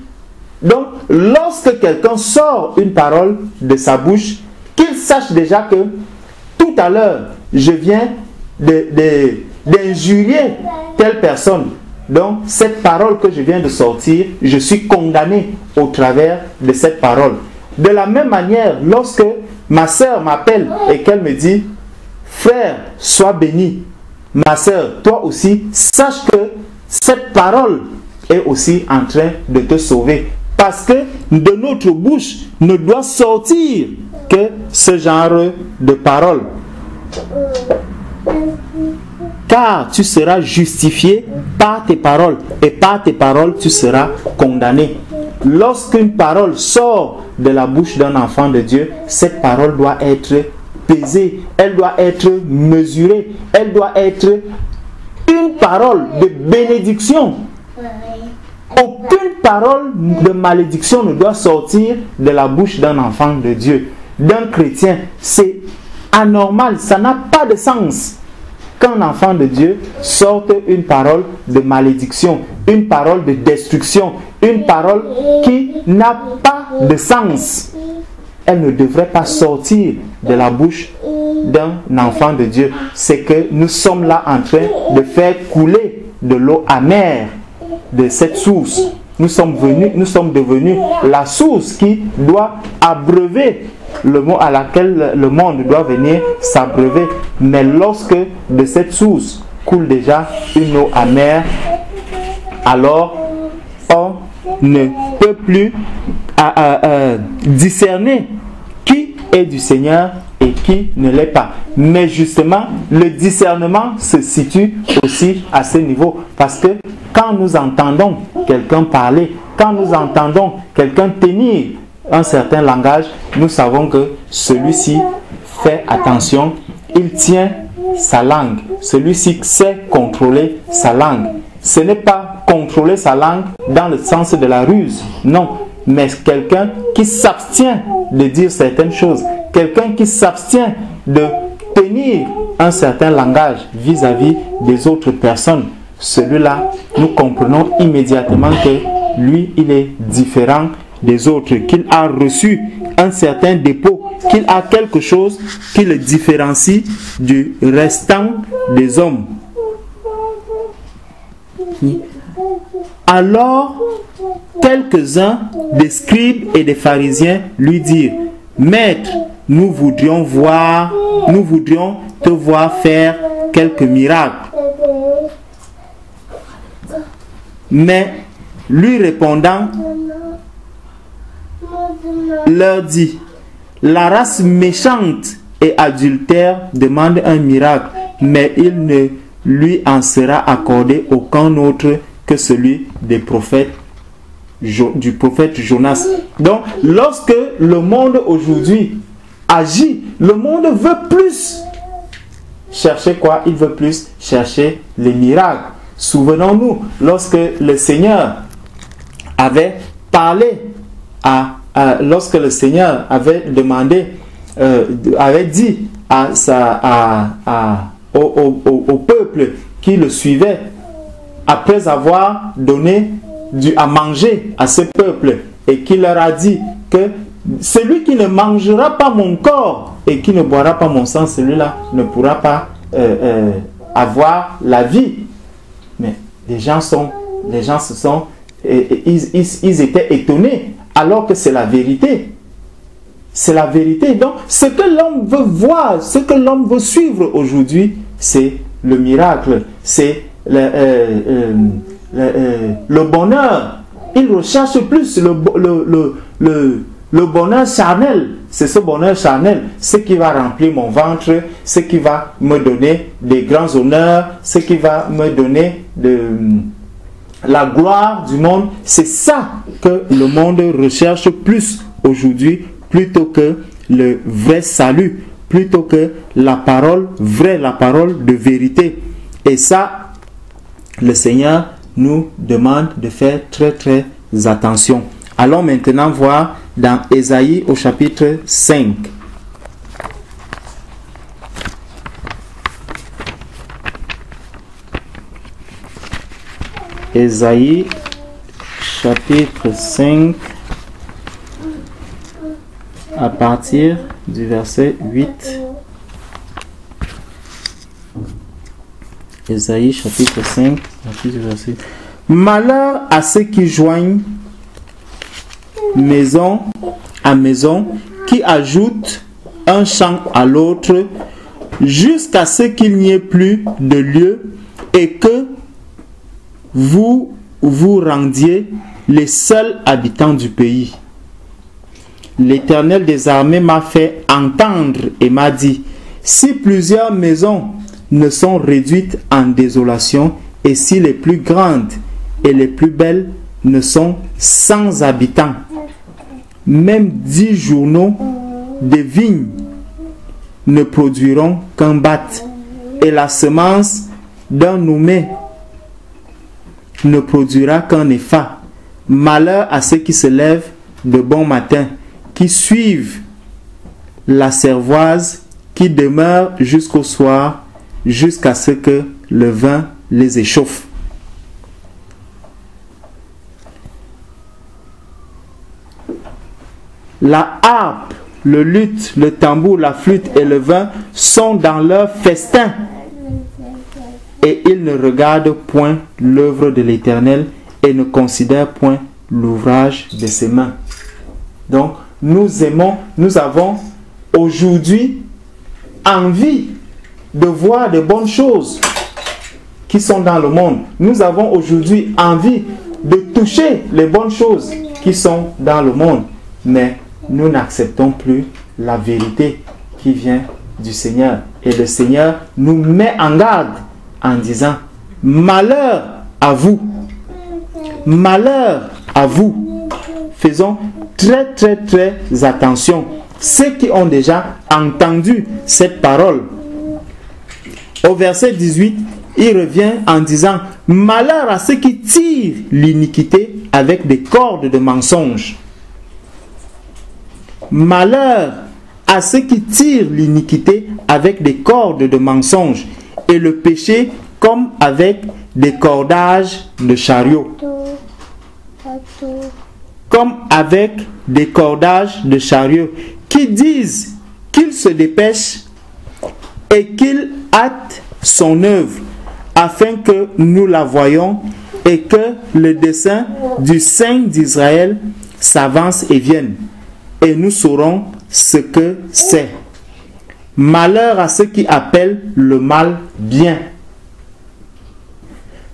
Donc, lorsque quelqu'un sort une parole de sa bouche, qu'il sache déjà que tout à l'heure, je viens d'injurier telle personne. Donc, cette parole que je viens de sortir, je suis condamné au travers de cette parole. De la même manière, lorsque ma sœur m'appelle et qu'elle me dit: frère, sois béni. Ma sœur, toi aussi, sache que cette parole est aussi en train de te sauver. Parce que de notre bouche ne doit sortir que ce genre de parole. Car tu seras justifié par tes paroles, et par tes paroles tu seras condamné. Lorsqu'une parole sort de la bouche d'un enfant de Dieu, cette parole doit être pesée, elle doit être mesurée, elle doit être une parole de bénédiction. Aucune parole de malédiction ne doit sortir de la bouche d'un enfant de Dieu, d'un chrétien. C'est anormal, ça n'a pas de sens qu'un enfant de Dieu sorte une parole de malédiction, une parole de destruction, une parole qui n'a pas de sens. Elle ne devrait pas sortir de la bouche d'un enfant de Dieu. C'est que nous sommes là en train de faire couler de l'eau amère de cette source. Nous sommes devenus la source qui doit abreuver le mot à laquelle le monde doit venir s'abreuver. Mais lorsque de cette source coule déjà une eau amère, alors on ne peut plus discerner qui est du Seigneur et qui ne l'est pas. Mais justement, le discernement se situe aussi à ce niveau. Parce que quand nous entendons quelqu'un parler, quand nous entendons quelqu'un tenir un certain langage, nous savons que celui-ci fait attention, il tient sa langue. Celui-ci sait contrôler sa langue. Ce n'est pas contrôler sa langue dans le sens de la ruse, non, mais quelqu'un qui s'abstient de dire certaines choses, quelqu'un qui s'abstient de tenir un certain langage vis-à-vis des autres personnes. Celui-là, nous comprenons immédiatement que lui, il est différent des autres, qu'il a reçu un certain dépôt, qu'il a quelque chose qui le différencie du restant des hommes. Alors, quelques-uns des scribes et des pharisiens lui dirent: Maître, nous voudrions te voir faire quelques miracles. Mais lui répondant, leur dit: La race méchante et adultère demande un miracle, mais il ne lui en sera accordé aucun autre que celui des prophètes du prophète Jonas. Donc, lorsque le monde aujourd'hui agit, le monde veut plus chercher quoi? Il veut plus chercher les miracles. Souvenons-nous, lorsque le Seigneur avait parlé lorsque le Seigneur avait demandé, avait dit au peuple qui le suivait, après avoir donné à manger à ce peuple, et qui leur a dit que celui qui ne mangera pas mon corps et qui ne boira pas mon sang, celui-là ne pourra pas avoir la vie. Mais les gens ils étaient étonnés, alors que c'est la vérité. C'est la vérité. Donc, ce que l'homme veut voir, ce que l'homme veut suivre aujourd'hui, c'est le miracle, c'est le bonheur. Il recherche plus le bonheur charnel. C'est ce bonheur charnel, ce qui va remplir mon ventre, ce qui va me donner des grands honneurs, ce qui va me donner la gloire du monde. C'est ça que le monde recherche plus aujourd'hui, plutôt que le vrai salut, plutôt que la parole vraie, la parole de vérité. Et ça, le Seigneur nous demande de faire très très attention. Allons maintenant voir dans Ésaïe au chapitre 5. Ésaïe chapitre 5 à partir du verset 8. Ésaïe chapitre 5 à partir du verset 8. Malheur à ceux qui joignent maison à maison, qui ajoutent un champ à l'autre, jusqu'à ce qu'il n'y ait plus de lieu et que vous vous rendiez les seuls habitants du pays. L'Éternel des armées m'a fait entendre et m'a dit, si plusieurs maisons ne sont réduites en désolation, et si les plus grandes et les plus belles ne sont sans habitants, même 10 journaux de vignes ne produiront qu'un batte, et la semence d'un noumé ne produira qu'un épha. Malheur à ceux qui se lèvent de bon matin, qui suivent la cervoise, qui demeurent jusqu'au soir, jusqu'à ce que le vin les échauffe. La harpe, le luth, le tambour, la flûte et le vin sont dans leur festin. Et ils ne regardent point l'œuvre de l'Éternel et ne considèrent point l'ouvrage de ses mains. Donc, nous avons aujourd'hui envie de voir de bonnes choses qui sont dans le monde. Nous avons aujourd'hui envie de toucher les bonnes choses qui sont dans le monde. Mais nous n'acceptons plus la vérité qui vient du Seigneur. Et le Seigneur nous met en garde en disant, malheur à vous, malheur à vous. Faisons très très très attention. Ceux qui ont déjà entendu cette parole, au verset 18, il revient en disant, malheur à ceux qui tirent l'iniquité avec des cordes de mensonges. Malheur à ceux qui tirent l'iniquité avec des cordes de mensonges et le péché comme avec des cordages de chariots. Comme avec des cordages de chariots, qui disent qu'il se dépêche et qu'il hâte son œuvre, afin que nous la voyions et que le dessein du Saint d'Israël s'avance et vienne. Et nous saurons ce que c'est. Malheur à ceux qui appellent le mal bien.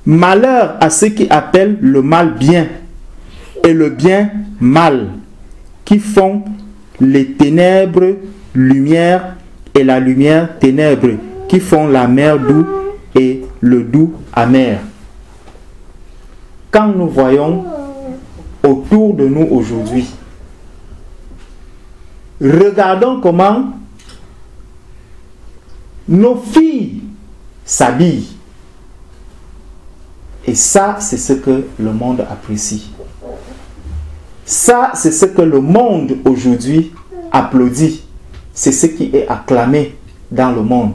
Malheur à ceux qui appellent le mal bien et le bien mal, qui font les ténèbres lumière et la lumière ténèbres, qui font la mer doux et le doux amer. Quand nous voyons autour de nous aujourd'hui. Regardons comment nos filles s'habillent. Et ça, c'est ce que le monde apprécie. Ça, c'est ce que le monde aujourd'hui applaudit. C'est ce qui est acclamé dans le monde.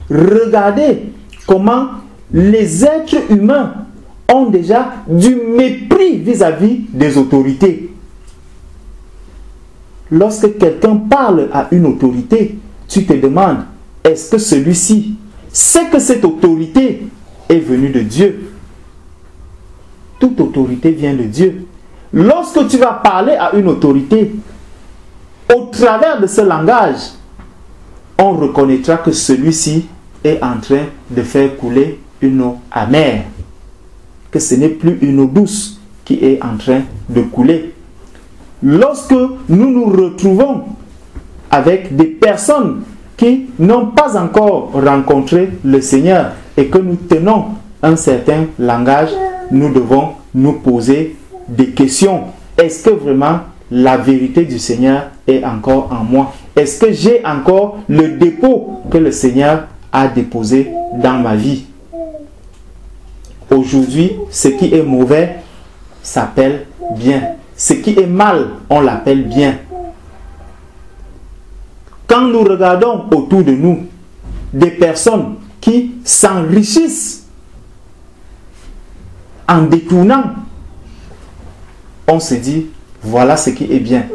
Regardez comment les êtres humains ont déjà du mépris vis-à-vis des autorités. Lorsque quelqu'un parle à une autorité, tu te demandes, est-ce que celui-ci sait que cette autorité est venue de Dieu? Toute autorité vient de Dieu. Lorsque tu vas parler à une autorité, au travers de ce langage, on reconnaîtra que celui-ci est en train de faire couler une eau amère. Que ce n'est plus une eau douce qui est en train de couler. Lorsque nous nous retrouvons avec des personnes qui n'ont pas encore rencontré le Seigneur et que nous tenons un certain langage, nous devons nous poser des questions. Est-ce que vraiment la vérité du Seigneur est encore en moi? Est-ce que j'ai encore le dépôt que le Seigneur a déposé dans ma vie? Aujourd'hui, ce qui est mauvais s'appelle bien. Ce qui est mal, on l'appelle bien. Quand nous regardons autour de nous des personnes qui s'enrichissent en détournant, on se dit, voilà ce qui est bien.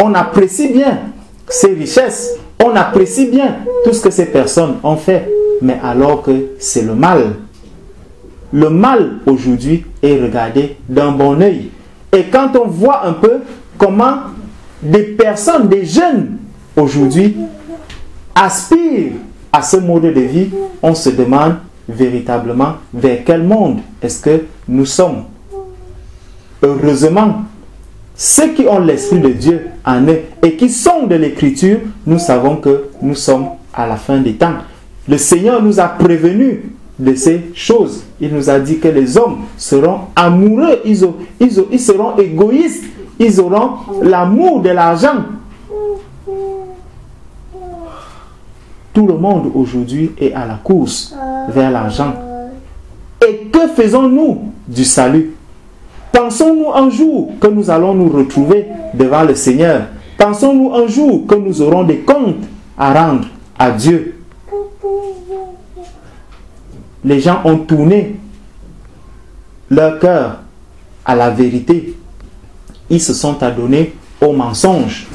On apprécie bien ces richesses, on apprécie bien tout ce que ces personnes ont fait, mais alors que c'est le mal. Le mal aujourd'hui est regardé d'un bon œil. Et quand on voit un peu comment des personnes, des jeunes aujourd'hui aspirent à ce mode de vie, on se demande véritablement vers quel monde est-ce que nous sommes. Heureusement, ceux qui ont l'Esprit de Dieu en eux et qui sont de l'Écriture, nous savons que nous sommes à la fin des temps. Le Seigneur nous a prévenus de ces choses. Il nous a dit que les hommes seront amoureux, ils seront égoïstes, ils auront l'amour de l'argent. Tout le monde aujourd'hui est à la course vers l'argent. Et que faisons-nous du salut? Pensons-nous un jour que nous allons nous retrouver devant le Seigneur? Pensons-nous un jour que nous aurons des comptes à rendre à Dieu? Les gens ont tourné leur cœur à la vérité. Ils se sont adonnés au mensonge.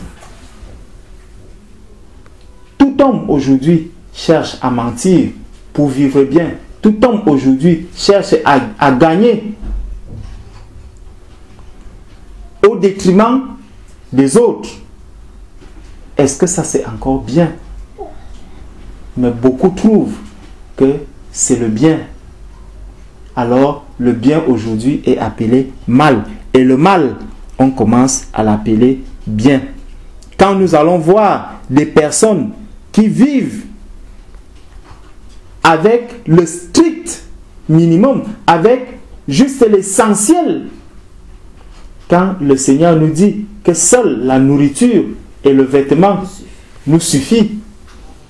Tout homme aujourd'hui cherche à mentir pour vivre bien. Tout homme aujourd'hui cherche à gagner au détriment des autres. Est-ce que ça c'est encore bien? Mais beaucoup trouvent que c'est le bien. Alors le bien aujourd'hui est appelé mal. Et le mal, on commence à l'appeler bien. Quand nous allons voir des personnes qui vivent avec le strict minimum, avec juste l'essentiel, quand le Seigneur nous dit que seule la nourriture et le vêtement nous suffit.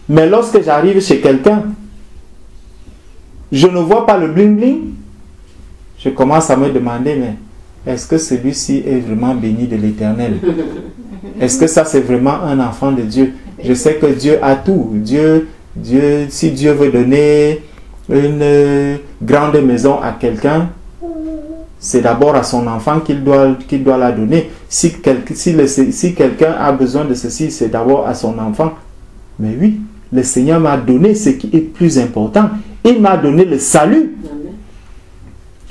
Mais lorsque j'arrive chez quelqu'un, je ne vois pas le bling bling, je commence à me demander, mais est-ce que celui-ci est vraiment béni de l'Éternel? Est-ce que ça c'est vraiment un enfant de Dieu? Je sais que Dieu a tout. Si Dieu veut donner une grande maison à quelqu'un, c'est d'abord à son enfant qu'il doit la donner. Si quelqu'un a besoin de ceci, c'est d'abord à son enfant. Mais oui, le Seigneur m'a donné ce qui est plus important. Il m'a donné le salut.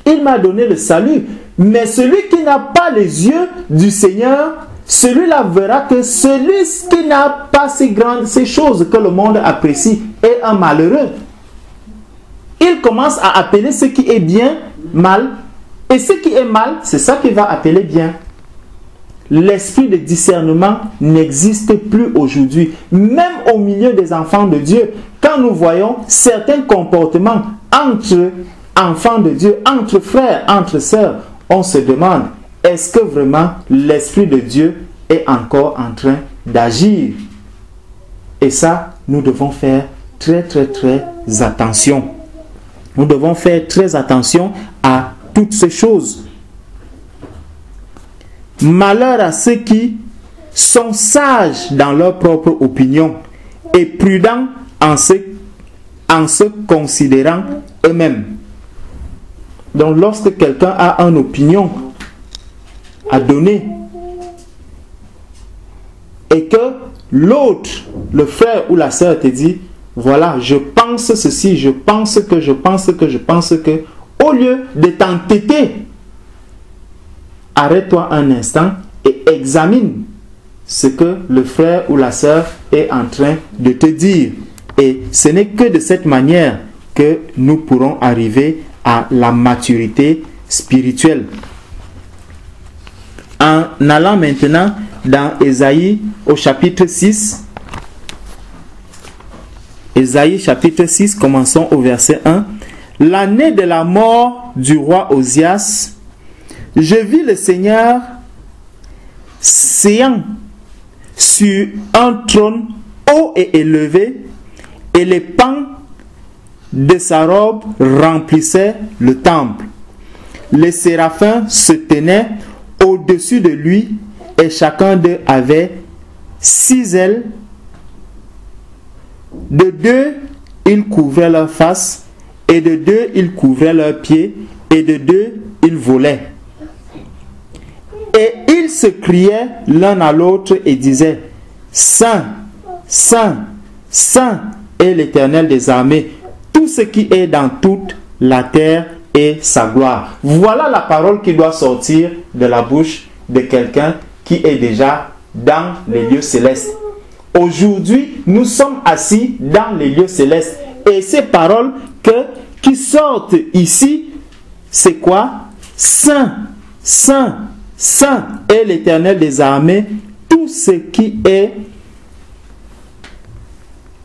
Il m'a donné le salut. Mais celui qui n'a pas les yeux du Seigneur, celui-là verra que celui qui n'a pas ces choses que le monde apprécie est un malheureux. Il commence à appeler ce qui est bien mal. Et ce qui est mal, c'est ça qu'il va appeler bien. L'esprit de discernement n'existe plus aujourd'hui. Même au milieu des enfants de Dieu, quand nous voyons certains comportements entre enfants de Dieu, entre frères, entre sœurs, on se demande, est-ce que vraiment l'Esprit de Dieu est encore en train d'agir? Et ça, nous devons faire très attention. Nous devons faire très attention à toutes ces choses. Malheur à ceux qui sont sages dans leur propre opinion et prudents en se considérant eux-mêmes. Donc lorsque quelqu'un a une opinion à donner et que l'autre, le frère ou la sœur te dit, voilà, je pense ceci, je pense que, au lieu de t'entêter, arrête-toi un instant et examine ce que le frère ou la sœur est en train de te dire. Et ce n'est que de cette manière que nous pourrons arriver à la maturité spirituelle. En allant maintenant dans Ésaïe au chapitre 6, Ésaïe chapitre 6, commençons au verset 1. L'année de la mort du roi Osias, je vis le Seigneur séant sur un trône haut et élevé, et les pans de sa robe remplissaient le temple. Les séraphins se tenaient au-dessus de lui, et chacun d'eux avait 6 ailes. De 2, ils couvraient leur face, et de 2, ils couvraient leurs pieds, et de 2, ils volaient. Et ils se criaient l'un à l'autre et disaient, Saint, Saint, Saint est l'Éternel des armées, tout ce qui est dans toute la terre est sa gloire. Voilà la parole qui doit sortir de la bouche de quelqu'un qui est déjà dans les lieux célestes. Aujourd'hui, nous sommes assis dans les lieux célestes. Et ces paroles qui sortent ici, c'est quoi? Saint, Saint, Saint est l'Éternel des armées, tout ce qui est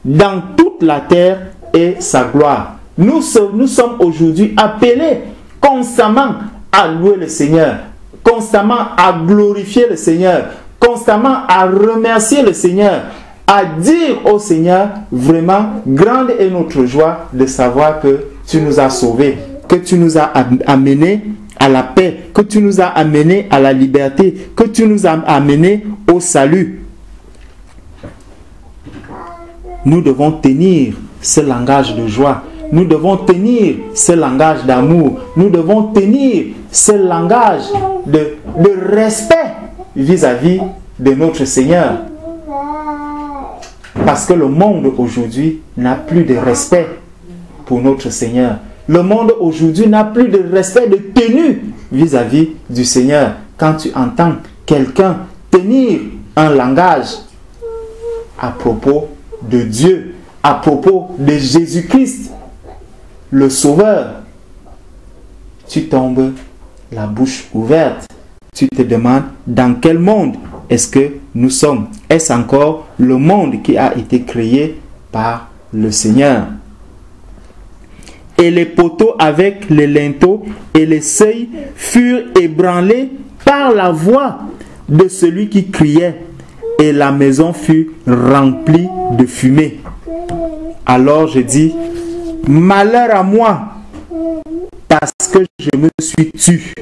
dans toute la terre est sa gloire. Nous sommes aujourd'hui appelés constamment à louer le Seigneur, constamment à glorifier le Seigneur, constamment à remercier le Seigneur, à dire au Seigneur, vraiment, grande est notre joie de savoir que tu nous as sauvés, que tu nous as amenés à la paix, que tu nous as amenés à la liberté, que tu nous as amenés au salut. Nous devons tenir ce langage de joie. Nous devons tenir ce langage d'amour. Nous devons tenir ce langage de respect vis-à-vis de notre Seigneur. Parce que le monde aujourd'hui n'a plus de respect pour notre Seigneur. Le monde aujourd'hui n'a plus de respect, de tenue vis-à-vis du Seigneur. Quand tu entends quelqu'un tenir un langage à propos de Dieu, à propos de Jésus-Christ, le Sauveur, tu tombes la bouche ouverte. Tu te demandes dans quel monde est-ce que nous sommes? Est-ce encore le monde qui a été créé par le Seigneur? Et les poteaux avec les linteaux et les seuils furent ébranlés par la voix de celui qui criait, et la maison fut remplie de fumée. Alors je dis, malheur à moi, parce que je me suis tué.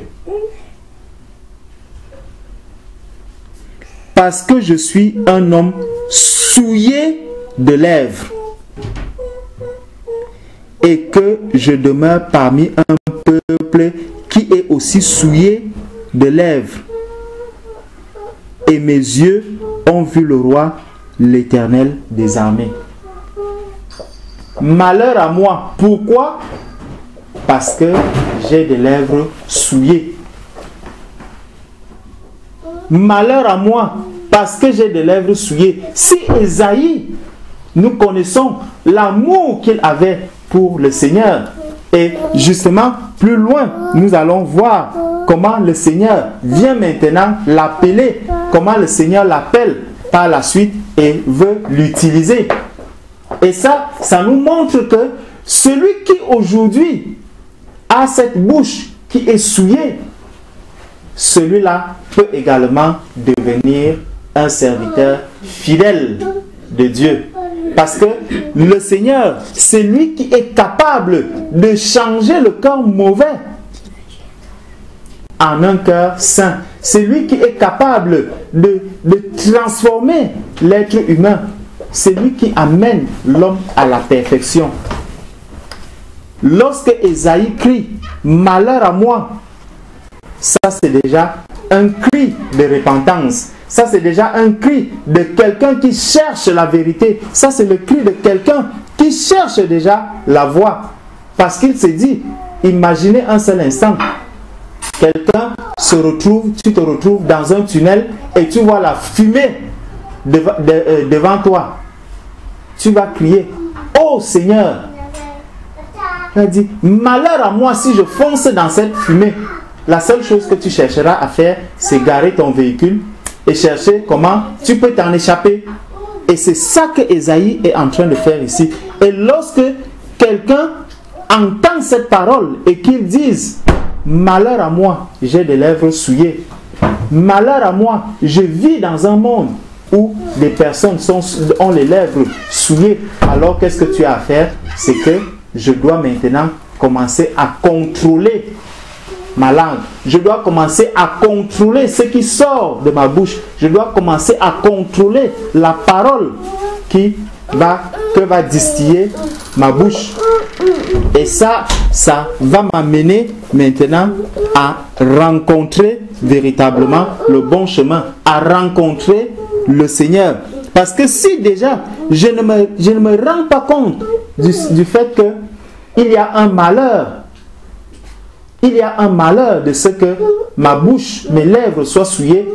Parce que je suis un homme souillé de lèvres, et que je demeure parmi un peuple qui est aussi souillé de lèvres. Et mes yeux ont vu le roi, l'Éternel des armées. Malheur à moi. Pourquoi? Parce que j'ai des lèvres souillées. Malheur à moi, parce que j'ai des lèvres souillées. Si Ésaïe, nous connaissons l'amour qu'il avait pour le Seigneur. Et justement, plus loin, nous allons voir comment le Seigneur vient maintenant l'appeler, comment le Seigneur l'appelle par la suite et veut l'utiliser. Et ça nous montre que celui qui aujourd'hui a cette bouche qui est souillée, celui-là peut également devenir un serviteur fidèle de Dieu. Parce que le Seigneur, c'est lui qui est capable de changer le cœur mauvais en un cœur saint. C'est lui qui est capable de transformer l'être humain. C'est lui qui amène l'homme à la perfection. Lorsque Ésaïe crie « Malheur à moi », ça c'est déjà un cri de repentance. Ça c'est déjà un cri de quelqu'un qui cherche la vérité. Ça c'est le cri de quelqu'un qui cherche déjà la voie. Parce qu'il s'est dit, imaginez un seul instant, quelqu'un tu te retrouves dans un tunnel et tu vois la fumée devant toi. Tu vas crier, oh Seigneur. Il a dit, malheur à moi si je fonce dans cette fumée. La seule chose que tu chercheras à faire, c'est garer ton véhicule et chercher comment tu peux t'en échapper. Et c'est ça que Ésaïe est en train de faire ici. Et lorsque quelqu'un entend cette parole et qu'il dise, malheur à moi, j'ai des lèvres souillées. Malheur à moi, je vis dans un monde où les personnes ont les lèvres souillées. Alors qu'est-ce que tu as à faire? C'est que je dois maintenant commencer à contrôler ma langue. Je dois commencer à contrôler ce qui sort de ma bouche. Je dois commencer à contrôler la parole que va distiller ma bouche. Et ça va m'amener maintenant à rencontrer véritablement le bon chemin, à rencontrer le Seigneur. Parce que si déjà je ne me rends pas compte du fait qu'il y a un malheur, il y a un malheur de ce que ma bouche, mes lèvres soient souillées,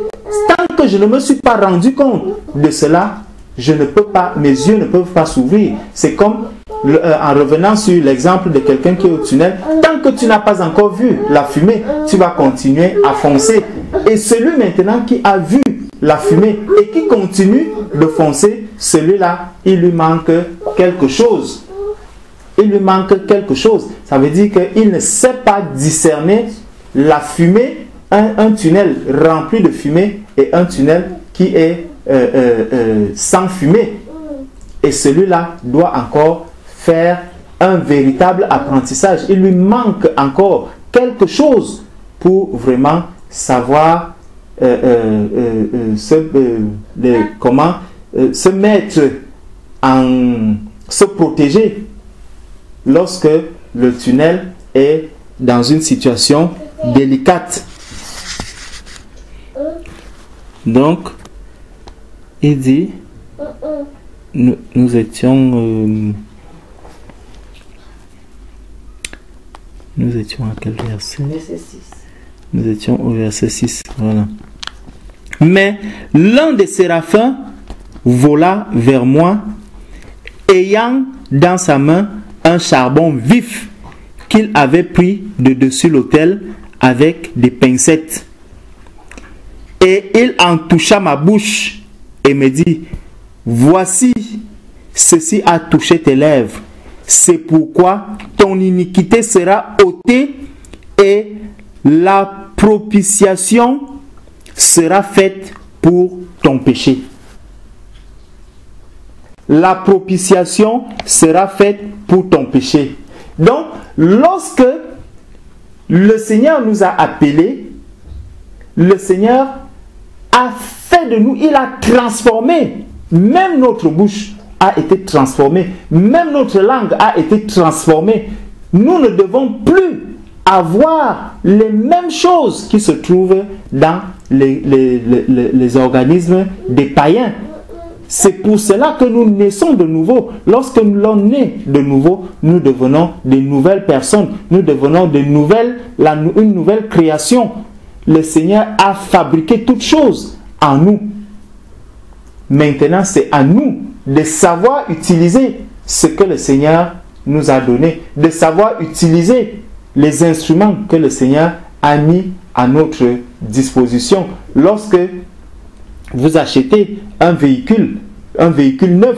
tant que je ne me suis pas rendu compte de cela, je ne peux pas, mes yeux ne peuvent pas s'ouvrir. C'est comme en revenant sur l'exemple de quelqu'un qui est au tunnel, tant que tu n'as pas encore vu la fumée, tu vas continuer à foncer. Et celui maintenant qui a vu la fumée et qui continue de foncer, celui-là, il lui manque quelque chose. Il lui manque quelque chose. Ça veut dire qu'il ne sait pas discerner la fumée, un tunnel rempli de fumée et un tunnel qui est sans fumée. Et celui-là doit encore faire un véritable apprentissage. Il lui manque encore quelque chose pour vraiment savoir comment se mettre se protéger lorsque le tunnel est dans une situation délicate. Donc, il dit, nous étions à quel verset? Verset 6. Nous étions au verset 6, voilà. Mais l'un des séraphins vola vers moi, ayant dans sa main un charbon vif qu'il avait pris de dessus l'autel avec des pincettes. Et il en toucha ma bouche et me dit, voici, ceci a touché tes lèvres. C'est pourquoi ton iniquité sera ôtée et la propitiation sera faite pour ton péché. La propitiation sera faite pour ton péché. Donc, lorsque le Seigneur nous a appelés, le Seigneur a fait de nous, il a transformé, même notre bouche a été transformée, même notre langue a été transformée. Nous ne devons plus avoir les mêmes choses qui se trouvent dans les organismes des païens. C'est pour cela que nous naissons de nouveau. Lorsque nous l'on naît de nouveau, nous devenons de nouvelles personnes. Nous devenons une nouvelle création. Le Seigneur a fabriqué toutes choses en nous. Maintenant, c'est à nous de savoir utiliser ce que le Seigneur nous a donné, de savoir utiliser les instruments que le Seigneur a mis à notre disposition. Lorsque vous achetez un véhicule neuf,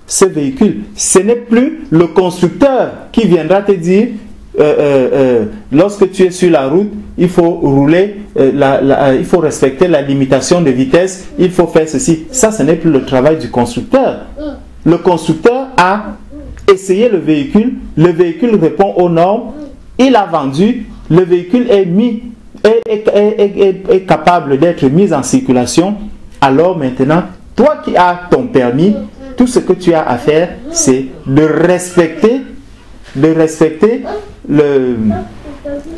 ce véhicule, ce n'est plus le constructeur qui viendra te dire lorsque tu es sur la route, il faut rouler, il faut respecter la limitation de vitesse, il faut faire ceci. Ça, ce n'est plus le travail du constructeur. Le constructeur a essayé le véhicule répond aux normes, il a vendu, le véhicule est capable d'être mis en circulation. Alors maintenant, toi qui as ton permis, tout ce que tu as à faire, c'est de respecter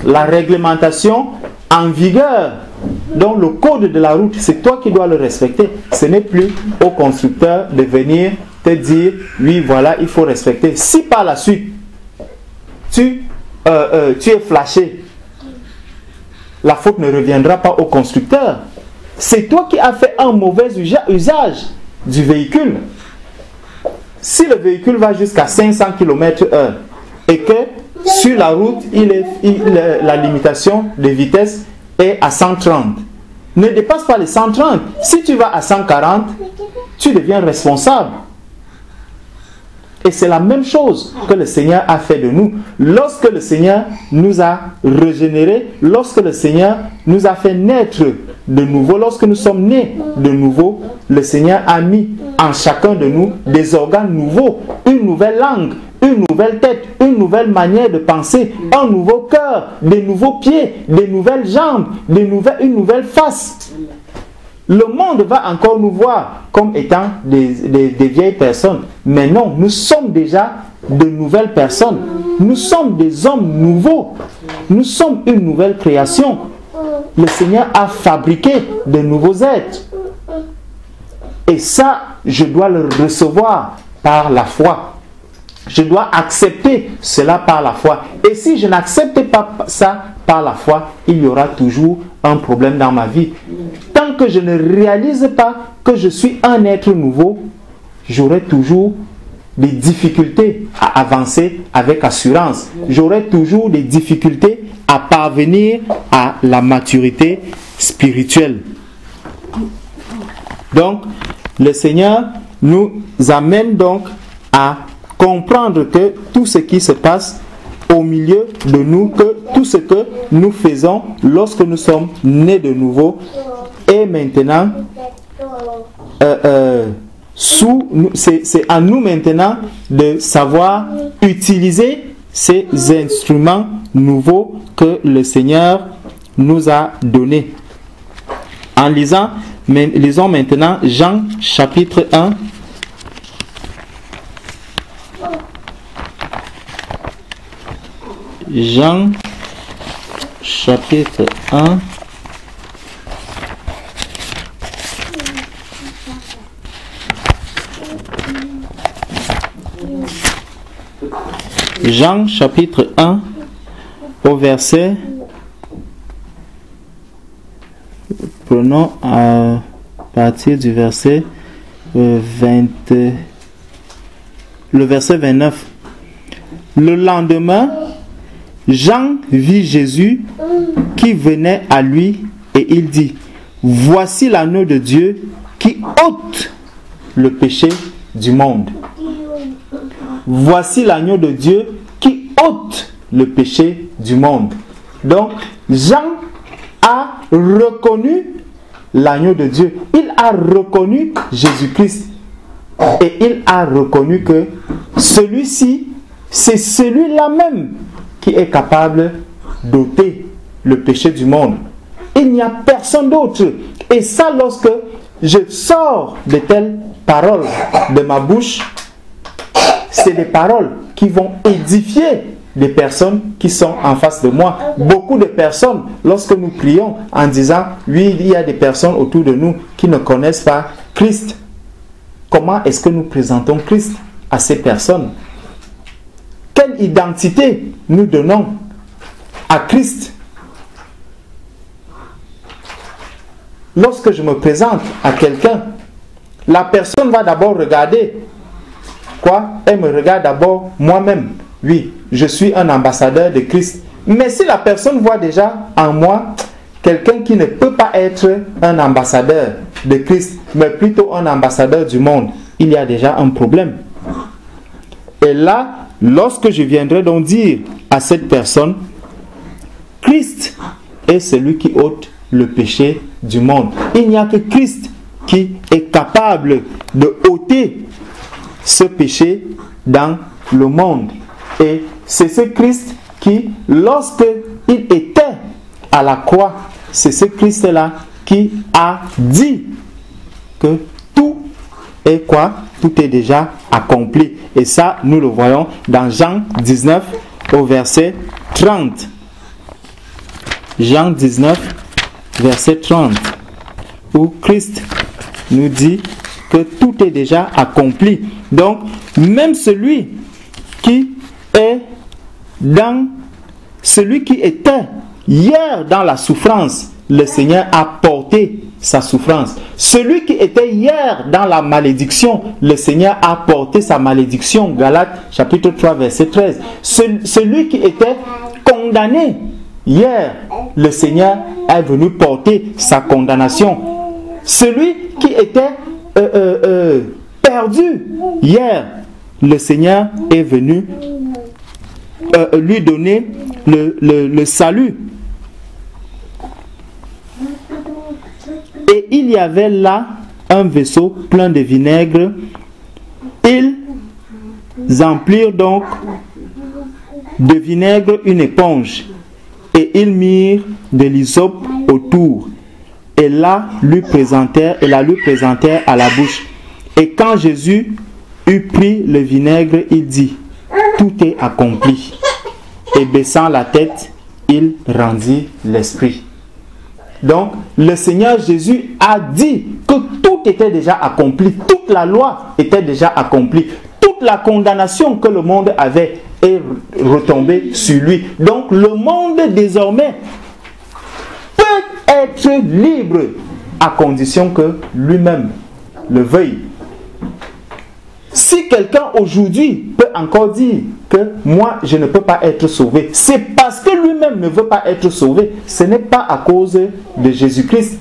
la réglementation en vigueur. Donc le code de la route, c'est toi qui dois le respecter. Ce n'est plus au constructeur de venir te dire, oui, voilà, il faut respecter. Si par la suite, tu es flashé, la faute ne reviendra pas au constructeur. C'est toi qui as fait un mauvais usage du véhicule. Si le véhicule va jusqu'à 500 km/h et que sur la route, la limitation de vitesse est à 130, ne dépasse pas les 130. Si tu vas à 140, tu deviens responsable. Et c'est la même chose que le Seigneur a fait de nous. Lorsque le Seigneur nous a régénérés, lorsque le Seigneur nous a fait naître de nouveau, lorsque nous sommes nés de nouveau, le Seigneur a mis en chacun de nous des organes nouveaux, une nouvelle langue, une nouvelle tête, une nouvelle manière de penser, un nouveau cœur, des nouveaux pieds, des nouvelles jambes, une nouvelle face. Le monde va encore nous voir comme étant des vieilles personnes. Mais non, nous sommes déjà de nouvelles personnes. Nous sommes des hommes nouveaux. Nous sommes une nouvelle création. Le Seigneur a fabriqué de nouveaux êtres. Et ça, je dois le recevoir par la foi. Je dois accepter cela par la foi. Et si je n'accepte pas ça par la foi, il y aura toujours un problème dans ma vie. Tant que je ne réalise pas que je suis un être nouveau, j'aurai toujours des difficultés à avancer avec assurance. J'aurai toujours des difficultés à parvenir à la maturité spirituelle. Donc, le Seigneur nous amène donc à comprendre que tout ce qui se passe au milieu de nous, que tout ce que nous faisons lorsque nous sommes nés de nouveau est maintenant c'est à nous maintenant de savoir utiliser ces instruments nouveaux que le Seigneur nous a donnés. Lisons maintenant Jean chapitre 1. Jean chapitre 1. Jean chapitre 1 au verset, prenons à partir du verset le verset 29. Le lendemain, Jean vit Jésus qui venait à lui et il dit, voici l'agneau de Dieu qui ôte le péché du monde. Voici l'agneau de Dieu qui ôte le péché du monde. Donc, Jean a reconnu l'agneau de Dieu. Il a reconnu Jésus-Christ. Et il a reconnu que celui-ci, c'est celui-là même qui est capable d'ôter le péché du monde. Il n'y a personne d'autre. Et ça, lorsque je sors de telles paroles de ma bouche, c'est des paroles qui vont édifier les personnes qui sont en face de moi. Beaucoup de personnes, lorsque nous prions en disant, oui, il y a des personnes autour de nous qui ne connaissent pas Christ. Comment est-ce que nous présentons Christ à ces personnes? Quelle identité nous donnons à Christ? Lorsque je me présente à quelqu'un, la personne va d'abord regarder quoi? Elle me regarde d'abord moi-même. Oui, je suis un ambassadeur de Christ. Mais si la personne voit déjà en moi quelqu'un qui ne peut pas être un ambassadeur de Christ, mais plutôt un ambassadeur du monde, il y a déjà un problème. Et là, lorsque je viendrai donc dire à cette personne, Christ est celui qui ôte le péché du monde. Il n'y a que Christ qui est capable de ôter ce péché dans le monde. Et c'est ce Christ qui, lorsque il était à la croix, c'est ce Christ-là qui a dit que tout est quoi? Tout est déjà accompli. Et ça, nous le voyons dans Jean 19 au verset 30. Jean 19, verset 30, où Christ nous dit que tout est déjà accompli. Donc, même celui qui était hier dans la souffrance, le Seigneur a porté sa souffrance. Celui qui était hier dans la malédiction, le Seigneur a porté sa malédiction. Galates chapitre 3 verset 13. Celui qui était condamné hier, le Seigneur est venu porter sa condamnation. Celui qui était perdu hier, le Seigneur est venu lui donner le salut. Et il y avait là un vaisseau plein de vinaigre. Ils emplirent donc de vinaigre une éponge et ils mirent de l'hysope autour et la lui présentèrent à la bouche. Et quand Jésus eut pris le vinaigre, il dit, tout est accompli. Et baissant la tête, il rendit l'esprit. Donc, le Seigneur Jésus a dit que tout était déjà accompli. Toute la loi était déjà accomplie. Toute la condamnation que le monde avait est retombée sur lui. Donc, le monde désormais peut être libre à condition que lui-même le veuille. Si quelqu'un aujourd'hui peut encore dire que moi je ne peux pas être sauvé, c'est parce que lui-même ne veut pas être sauvé. Ce n'est pas à cause de Jésus-Christ.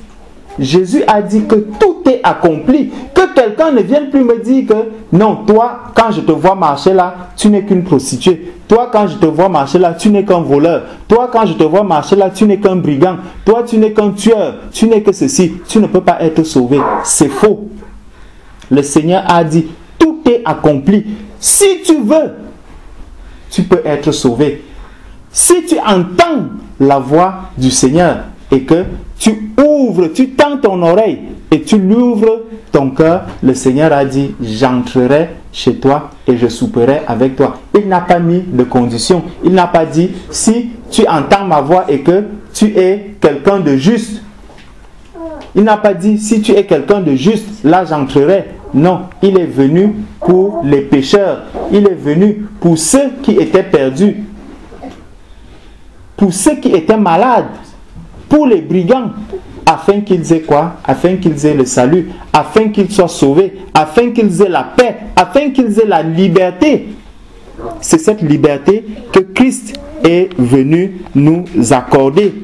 Jésus a dit que tout est accompli. Que quelqu'un ne vienne plus me dire que non, toi quand je te vois marcher là, tu n'es qu'une prostituée. Toi quand je te vois marcher là, tu n'es qu'un voleur. Toi quand je te vois marcher là, tu n'es qu'un brigand. Toi tu n'es qu'un tueur. Tu n'es que ceci. Tu ne peux pas être sauvé. C'est faux. Le Seigneur a dit tout est accompli. Si tu veux, tu peux être sauvé. Si tu entends la voix du Seigneur et que tu ouvres, tu tends ton oreille et tu l'ouvres ton cœur, le Seigneur a dit, j'entrerai chez toi et je souperai avec toi. Il n'a pas mis de condition. Il n'a pas dit, si tu entends ma voix et que tu es quelqu'un de juste. Il n'a pas dit, si tu es quelqu'un de juste, là j'entrerai. Non, il est venu pour les pécheurs. Il est venu pour ceux qui étaient perdus. Pour ceux qui étaient malades. Pour les brigands. Afin qu'ils aient quoi? Afin qu'ils aient le salut. Afin qu'ils soient sauvés. Afin qu'ils aient la paix. Afin qu'ils aient la liberté. C'est cette liberté que Christ est venu nous accorder.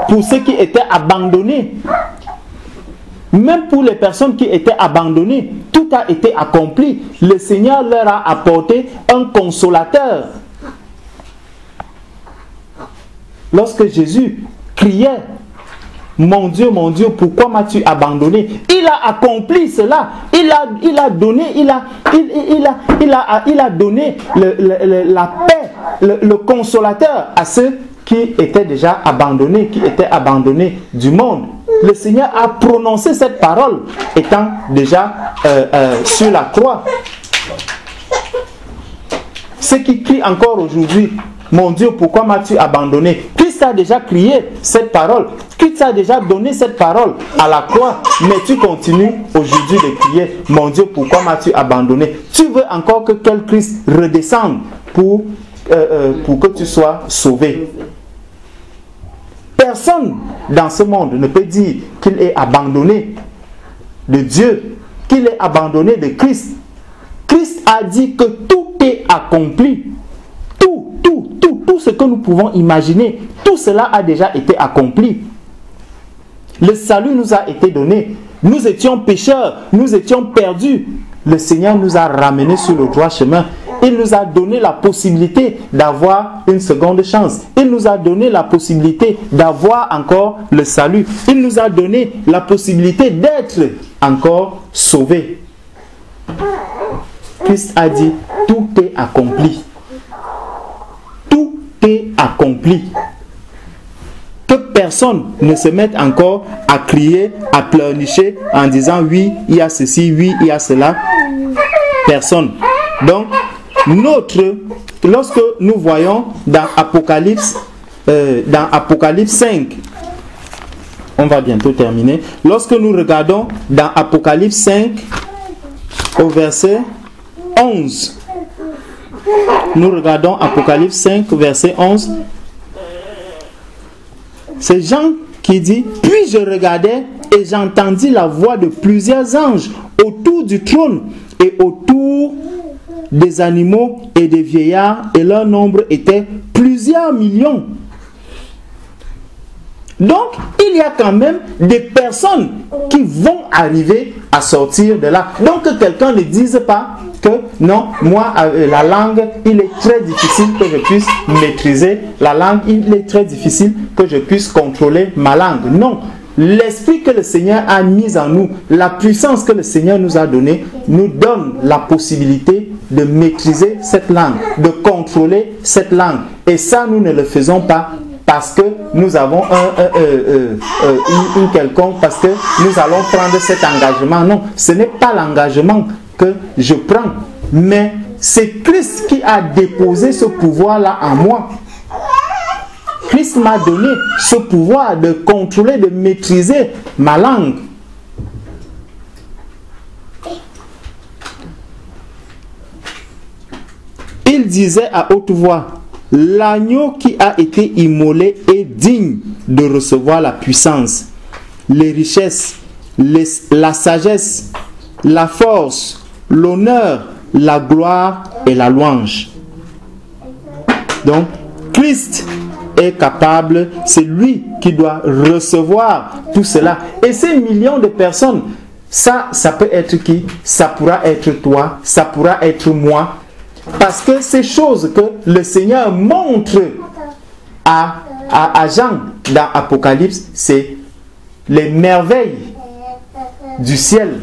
Pour ceux qui étaient abandonnés. Même pour les personnes qui étaient abandonnées, tout a été accompli. Le Seigneur leur a apporté un consolateur. Lorsque Jésus criait, mon Dieu, pourquoi m'as-tu abandonné? Il a accompli cela. Il a donné la paix, le consolateur à ceux qui étaient déjà abandonnés, qui étaient abandonnés du monde. Le Seigneur a prononcé cette parole étant déjà sur la croix. Ceux qui crient encore aujourd'hui, mon Dieu, pourquoi m'as-tu abandonné? Christ a déjà crié cette parole. Christ a déjà donné cette parole à la croix. Mais tu continues aujourd'hui de crier, mon Dieu, pourquoi m'as-tu abandonné? Tu veux encore que quel Christ redescende pour que tu sois sauvé. Personne dans ce monde ne peut dire qu'il est abandonné de Dieu, qu'il est abandonné de Christ. Christ a dit que tout est accompli. Tout ce que nous pouvons imaginer, tout cela a déjà été accompli. Le salut nous a été donné. Nous étions pécheurs, nous étions perdus. Le Seigneur nous a ramenés sur le droit chemin. il nous a donné la possibilité d'avoir une seconde chance. Il nous a donné la possibilité d'avoir encore le salut. Il nous a donné la possibilité d'être encore sauvés. Christ a dit, tout est accompli. Tout est accompli. Que personne ne se mette encore à crier, à pleurnicher en disant oui, il y a ceci, oui, il y a cela. Personne. Donc, lorsque nous voyons dans Apocalypse 5, on va bientôt terminer. Lorsque nous regardons dans Apocalypse 5, au verset 11, nous regardons Apocalypse 5, verset 11. C'est Jean qui dit, puis je regardais et j'entendis la voix de plusieurs anges autour du trône et autour des animaux et des vieillards, et leur nombre était plusieurs millions. Donc, il y a quand même des personnes qui vont arriver à sortir de là. Donc, que quelqu'un ne dise pas que non, moi, la langue, il est très difficile que je puisse maîtriser. La langue, il est très difficile que je puisse contrôler ma langue. Non. L'esprit que le Seigneur a mis en nous, la puissance que le Seigneur nous a donnée, nous donne la possibilité de maîtriser cette langue, de contrôler cette langue. Et ça, nous ne le faisons pas parce que nous avons une quelconque, parce que nous allons prendre cet engagement. Non, ce n'est pas l'engagement que je prends, mais c'est Christ qui a déposé ce pouvoir-là en moi. Christ m'a donné ce pouvoir de contrôler, de maîtriser ma langue. Il disait à haute voix, l'agneau qui a été immolé est digne de recevoir la puissance, les richesses, la sagesse, la force, l'honneur, la gloire et la louange. Donc, Christ est capable, c'est lui qui doit recevoir tout cela. Et ces millions de personnes, ça peut être qui? Ça pourra être toi, ça pourra être moi. Parce que ces choses que le Seigneur montre à Jean dans Apocalypse, c'est les merveilles du ciel.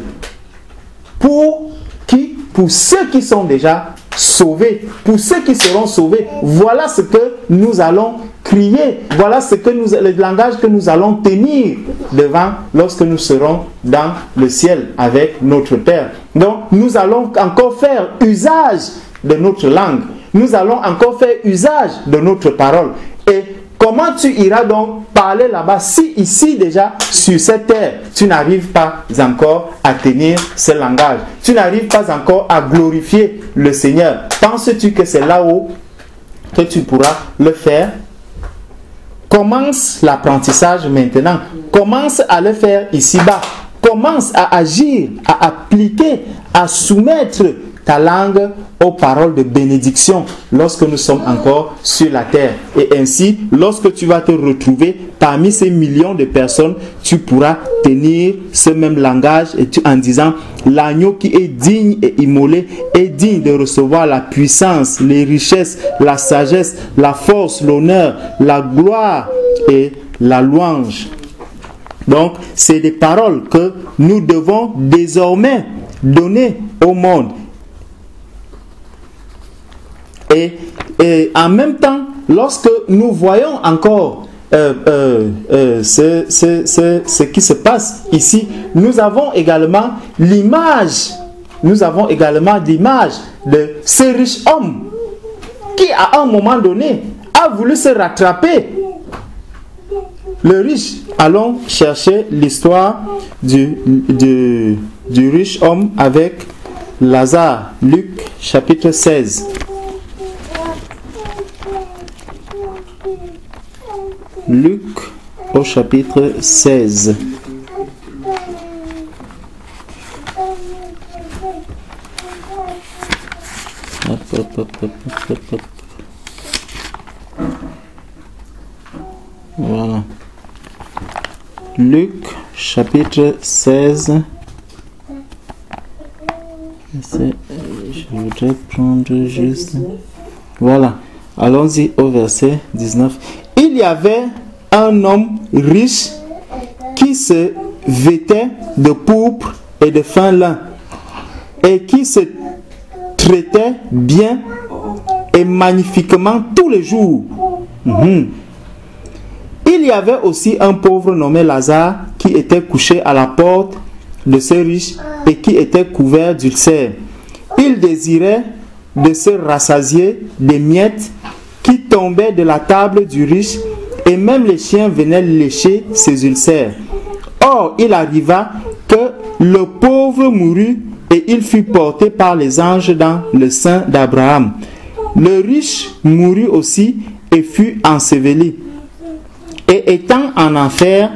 Pour qui? Pour ceux qui sont déjà sauvés. Pour ceux qui seront sauvés, voilà ce que nous allons crier. Voilà le langage que nous allons tenir devant lorsque nous serons dans le ciel avec notre Père. Donc, nous allons encore faire usage de notre langue. Nous allons encore faire usage de notre parole. Et comment tu iras donc parler là-bas si ici déjà, sur cette terre, tu n'arrives pas encore à tenir ce langage? Tu n'arrives pas encore à glorifier le Seigneur. Penses-tu que c'est là-haut que tu pourras le faire? Commence l'apprentissage maintenant. Commence à le faire ici-bas. Commence à agir, à appliquer, à soumettre ta langue aux paroles de bénédiction lorsque nous sommes encore sur la terre. Et ainsi, lorsque tu vas te retrouver parmi ces millions de personnes, tu pourras tenir ce même langage en disant, l'agneau qui est digne et immolé est digne de recevoir la puissance, les richesses, la sagesse, la force, l'honneur, la gloire et la louange. Donc, c'est des paroles que nous devons désormais donner au monde. Et en même temps, lorsque nous voyons encore ce qui se passe ici, nous avons également l'image de ce riche homme qui, à un moment donné, a voulu se rattraper. Le riche, allons chercher l'histoire du riche homme avec Lazare, Luc chapitre 16. Luc au chapitre 16. Voilà. Luc chapitre 16. Je voudrais prendre juste... Voilà. Allons-y au verset 19. Il y avait un homme riche qui se vêtait de pourpre et de fin lin et qui se traitait bien et magnifiquement tous les jours. Il y avait aussi un pauvre nommé Lazare qui était couché à la porte de ce riche et qui était couvert d'ulcères. Il désirait de se rassasier des miettes qui tombaient de la table du riche, et même les chiens venaient lécher ses ulcères. Or, il arriva que le pauvre mourut et il fut porté par les anges dans le sein d'Abraham. Le riche mourut aussi et fut enseveli. Et étant en enfer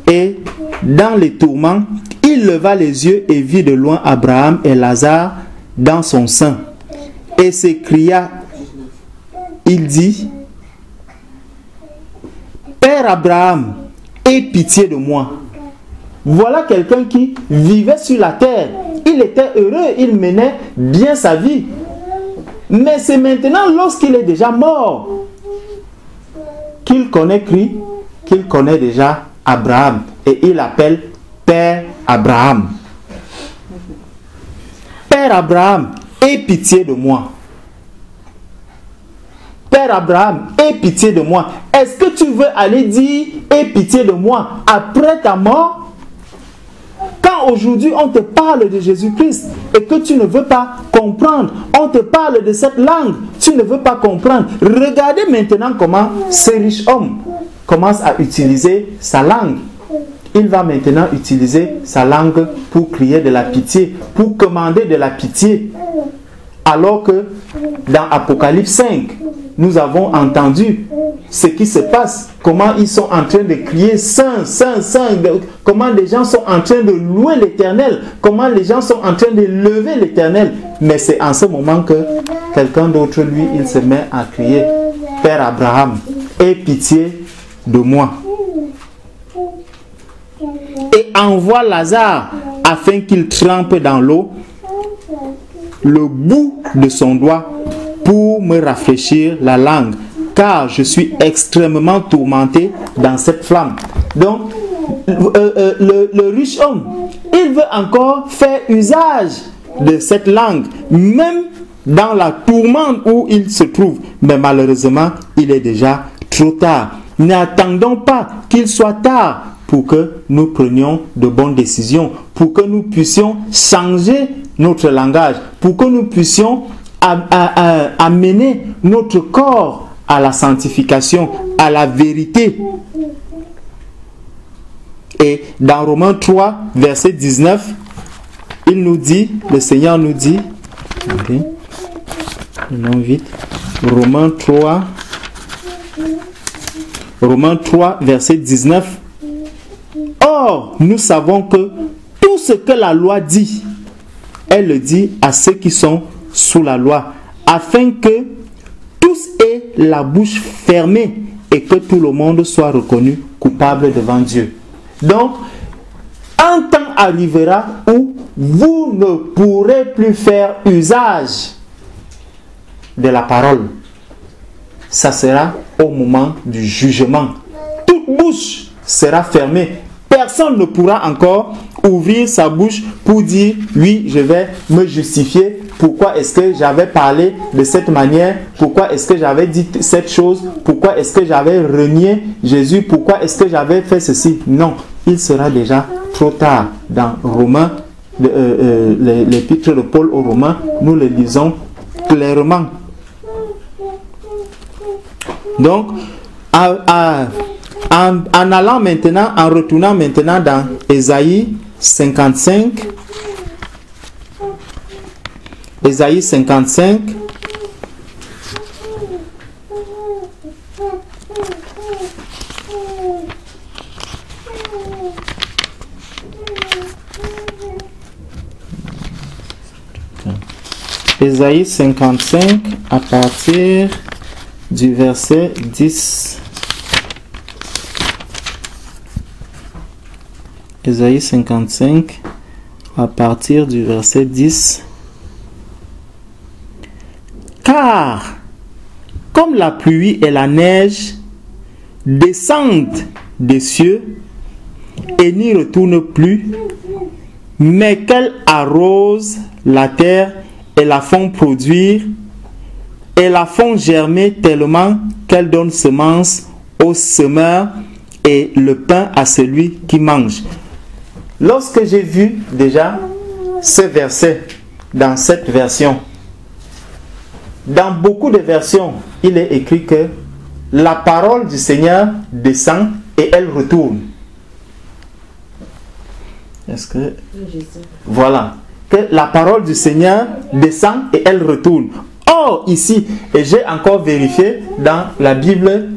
et dans les tourments, il leva les yeux et vit de loin Abraham et Lazare dans son sein. Et s'écria, il dit, Père Abraham, aie pitié de moi. Voilà quelqu'un qui vivait sur la terre. Il était heureux, il menait bien sa vie. Mais c'est maintenant, lorsqu'il est déjà mort, qu'il connaît Christ, qu'il connaît déjà Abraham. Et il appelle Père Abraham. Père Abraham, aie pitié de moi. Père Abraham, aie pitié de moi. Est-ce que tu veux aller dire aie pitié de moi après ta mort? Quand aujourd'hui on te parle de Jésus-Christ et que tu ne veux pas comprendre, on te parle de cette langue, tu ne veux pas comprendre. Regardez maintenant comment ce riche homme commence à utiliser sa langue. Il va maintenant utiliser sa langue pour crier de la pitié, pour commander de la pitié. Alors que dans Apocalypse 5, nous avons entendu ce qui se passe, comment ils sont en train de crier Saint, Saint, Saint, comment les gens sont en train de louer l'Éternel, comment les gens sont en train de lever l'Éternel. Mais c'est en ce moment que quelqu'un d'autre, lui, il se met à crier, Père Abraham, aie pitié de moi. Et envoie Lazare afin qu'il trempe dans l'eau le bout de son doigt pour me rafraîchir la langue, car je suis extrêmement tourmenté dans cette flamme. Donc, le riche homme, il veut encore faire usage de cette langue, même dans la tourmente où il se trouve. Mais malheureusement, il est déjà trop tard. N'attendons pas qu'il soit tard pour que nous prenions de bonnes décisions, pour que nous puissions changer notre langage, pour que nous puissions amener notre corps à la sanctification, à la vérité. Et dans Romains 3, verset 19, il nous dit, le Seigneur nous dit, non vite, Romains 3, verset 19, or, nous savons que tout ce que la loi dit, elle le dit à ceux qui sont sous la loi, afin que tous aient la bouche fermée et que tout le monde soit reconnu coupable devant Dieu. Donc, un temps arrivera où vous ne pourrez plus faire usage de la parole. Ça sera au moment du jugement. Toute bouche sera fermée. Personne ne pourra encore ouvrir sa bouche pour dire oui, je vais me justifier. Pourquoi est-ce que j'avais parlé de cette manière? Pourquoi est-ce que j'avais dit cette chose? Pourquoi est-ce que j'avais renié Jésus? Pourquoi est-ce que j'avais fait ceci? Non, il sera déjà trop tard. Dans Romains, l'épître de Paul aux Romains, nous le lisons clairement. Donc, en allant maintenant, en retournant maintenant dans Ésaïe 55, Ésaïe 55, Ésaïe 55 à partir du verset 10. Ésaïe 55 à partir du verset 10. Car, comme la pluie et la neige descendent des cieux et n'y retournent plus, mais qu'elles arrosent la terre et la font produire et la font germer tellement qu'elle donne semence au semeur et le pain à celui qui mange. Lorsque j'ai vu déjà ce verset dans cette version, dans beaucoup de versions, il est écrit que la parole du Seigneur descend et elle retourne. Est-ce que... Voilà. Que la parole du Seigneur descend et elle retourne. Or, ici, et j'ai encore vérifié dans la Bible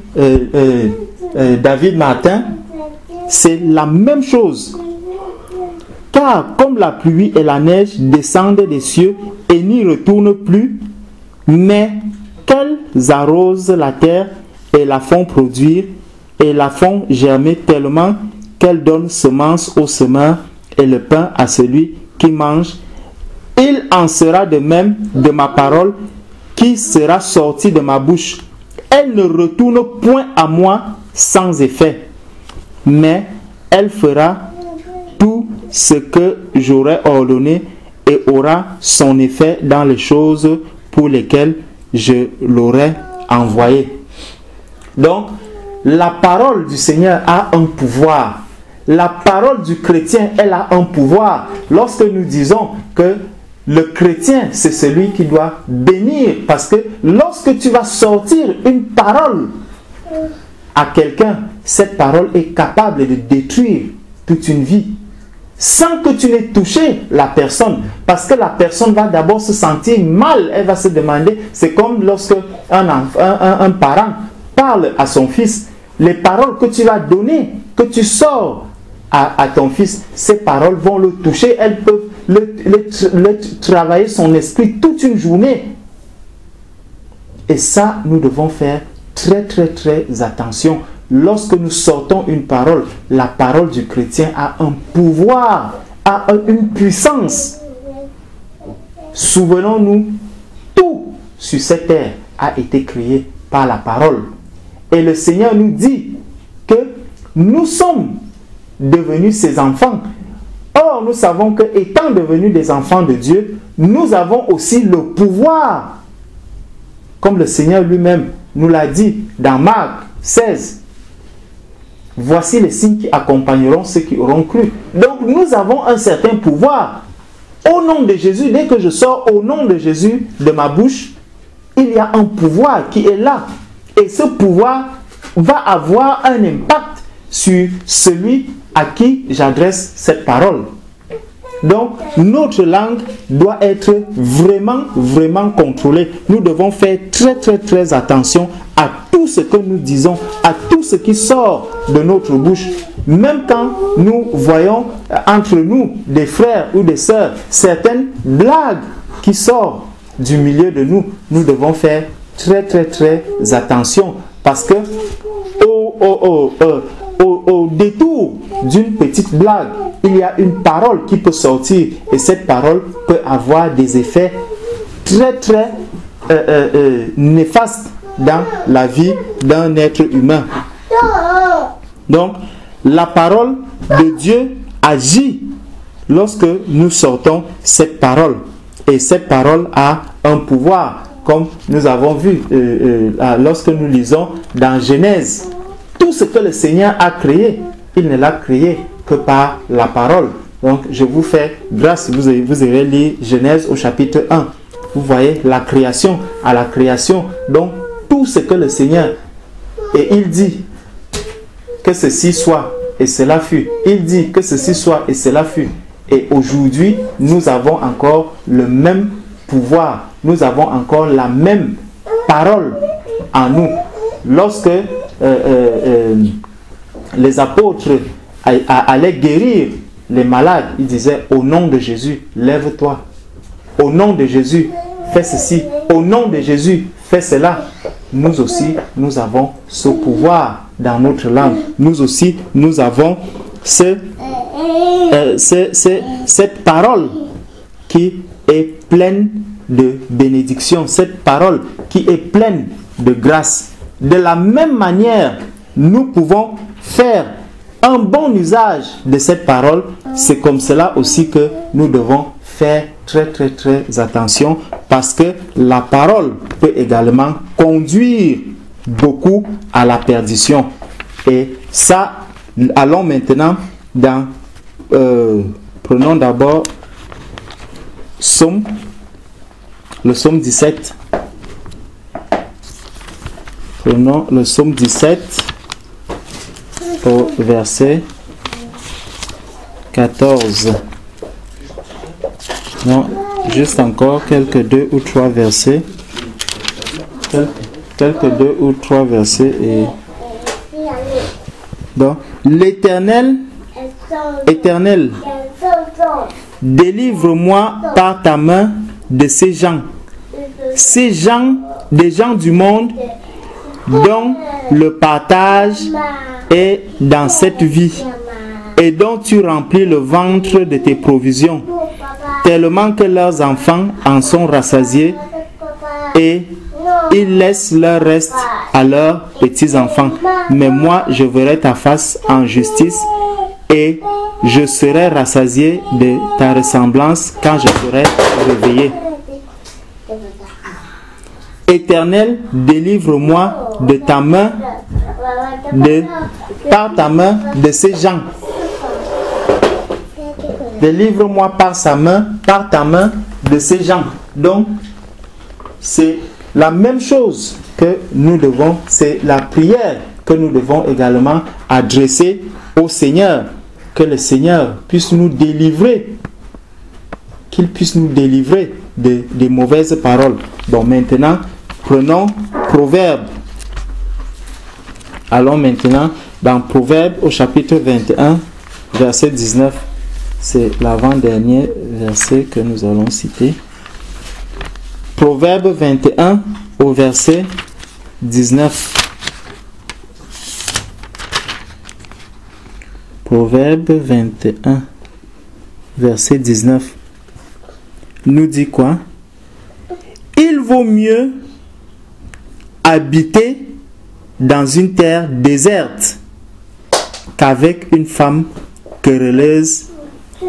David Martin, c'est la même chose. Car comme la pluie et la neige descendent des cieux et n'y retournent plus, mais qu'elles arrosent la terre et la font produire et la font germer tellement qu'elle donne semence au semeur et le pain à celui qui mange, il en sera de même de ma parole qui sera sortie de ma bouche. Elle ne retourne point à moi sans effet, mais elle fera tout ce que j'aurai ordonné et aura son effet dans les choses pour lesquelles je l'aurai envoyé. Donc, la parole du Seigneur a un pouvoir. La parole du chrétien, elle a un pouvoir. Lorsque nous disons que le chrétien, c'est celui qui doit bénir, parce que lorsque tu vas sortir une parole à quelqu'un, cette parole est capable de détruire toute une vie sans que tu n'aies touché la personne, parce que la personne va d'abord se sentir mal. Elle va se demander, c'est comme lorsque un parent parle à son fils, les paroles que tu vas donner, que tu sors à ton fils, ces paroles vont le toucher, elles peuvent le travailler son esprit toute une journée. Et ça, nous devons faire très attention. Lorsque nous sortons une parole, la parole du chrétien a un pouvoir, a une puissance. Souvenons-nous, tout sur cette terre a été créé par la parole. Et le Seigneur nous dit que nous sommes devenus ses enfants. Or, nous savons que, étant devenus des enfants de Dieu, nous avons aussi le pouvoir. Comme le Seigneur lui-même nous l'a dit dans Marc 16. Voici les signes qui accompagneront ceux qui auront cru. Donc, nous avons un certain pouvoir. Au nom de Jésus, dès que je sors au nom de Jésus de ma bouche, il y a un pouvoir qui est là. Et ce pouvoir va avoir un impact sur celui à qui j'adresse cette parole. Donc, notre langue doit être vraiment contrôlée. Nous devons faire très attention à tout ce que nous disons, à tout ce qui sort de notre bouche. Même quand nous voyons entre nous, des frères ou des sœurs, certaines blagues qui sortent du milieu de nous, nous devons faire très attention, parce que au détour d'une petite blague, il y a une parole qui peut sortir, et cette parole peut avoir des effets très néfastes dans la vie d'un être humain. Donc, la parole de Dieu agit lorsque nous sortons cette parole, et cette parole a un pouvoir, comme nous avons vu lorsque nous lisons dans Genèse. Tout ce que le Seigneur a créé, il ne l'a créé que par la parole. Donc, je vous fais grâce, vous irez lire Genèse au chapitre 1. Vous voyez la création à la création. Donc, tout ce que le Seigneur, et il dit que ceci soit, et cela fut. Il dit que ceci soit, et cela fut. Et aujourd'hui, nous avons encore le même pouvoir. Nous avons encore la même parole en nous. Lorsque les apôtres allaient guérir les malades, ils disaient: au nom de Jésus, lève-toi. Au nom de Jésus, fais ceci. Au nom de Jésus, fais cela. Nous aussi, nous avons ce pouvoir dans notre langue. Nous aussi, nous avons cette parole qui est pleine de bénédiction, cette parole qui est pleine de grâce. De la même manière, nous pouvons faire un bon usage de cette parole. C'est comme cela aussi que nous devons faire très attention, parce que la parole peut également conduire beaucoup à la perdition. Et ça, allons maintenant dans prenons d'abord le psaume 17. Prenons le psaume 17 au verset 14. Non, juste encore quelques 2 ou 3 versets. Quelques 2 ou 3 versets. Et donc, l'Éternel, délivre-moi par ta main de ces gens, des gens du monde dont le partage est dans cette vie et dont tu remplis le ventre de tes provisions, tellement que leurs enfants en sont rassasiés et ils laissent leur reste à leurs petits-enfants. Mais moi, je verrai ta face en justice et je serai rassasié de ta ressemblance quand je serai réveillé. Éternel, délivre-moi de ta main, par ta main de ces gens. Délivre-moi par ta main de ces gens. Donc, c'est la même chose que nous devons, c'est la prière que nous devons également adresser au Seigneur. Que le Seigneur puisse nous délivrer, qu'il puisse nous délivrer des mauvaises paroles. Bon, maintenant, prenons Proverbe. Allons maintenant dans Proverbe au chapitre 21, verset 19. C'est l'avant-dernier verset que nous allons citer. Proverbe 21 au verset 19. Proverbe 21, verset 19, nous dit quoi? Il vaut mieux habiter dans une terre déserte qu'avec une femme querelleuse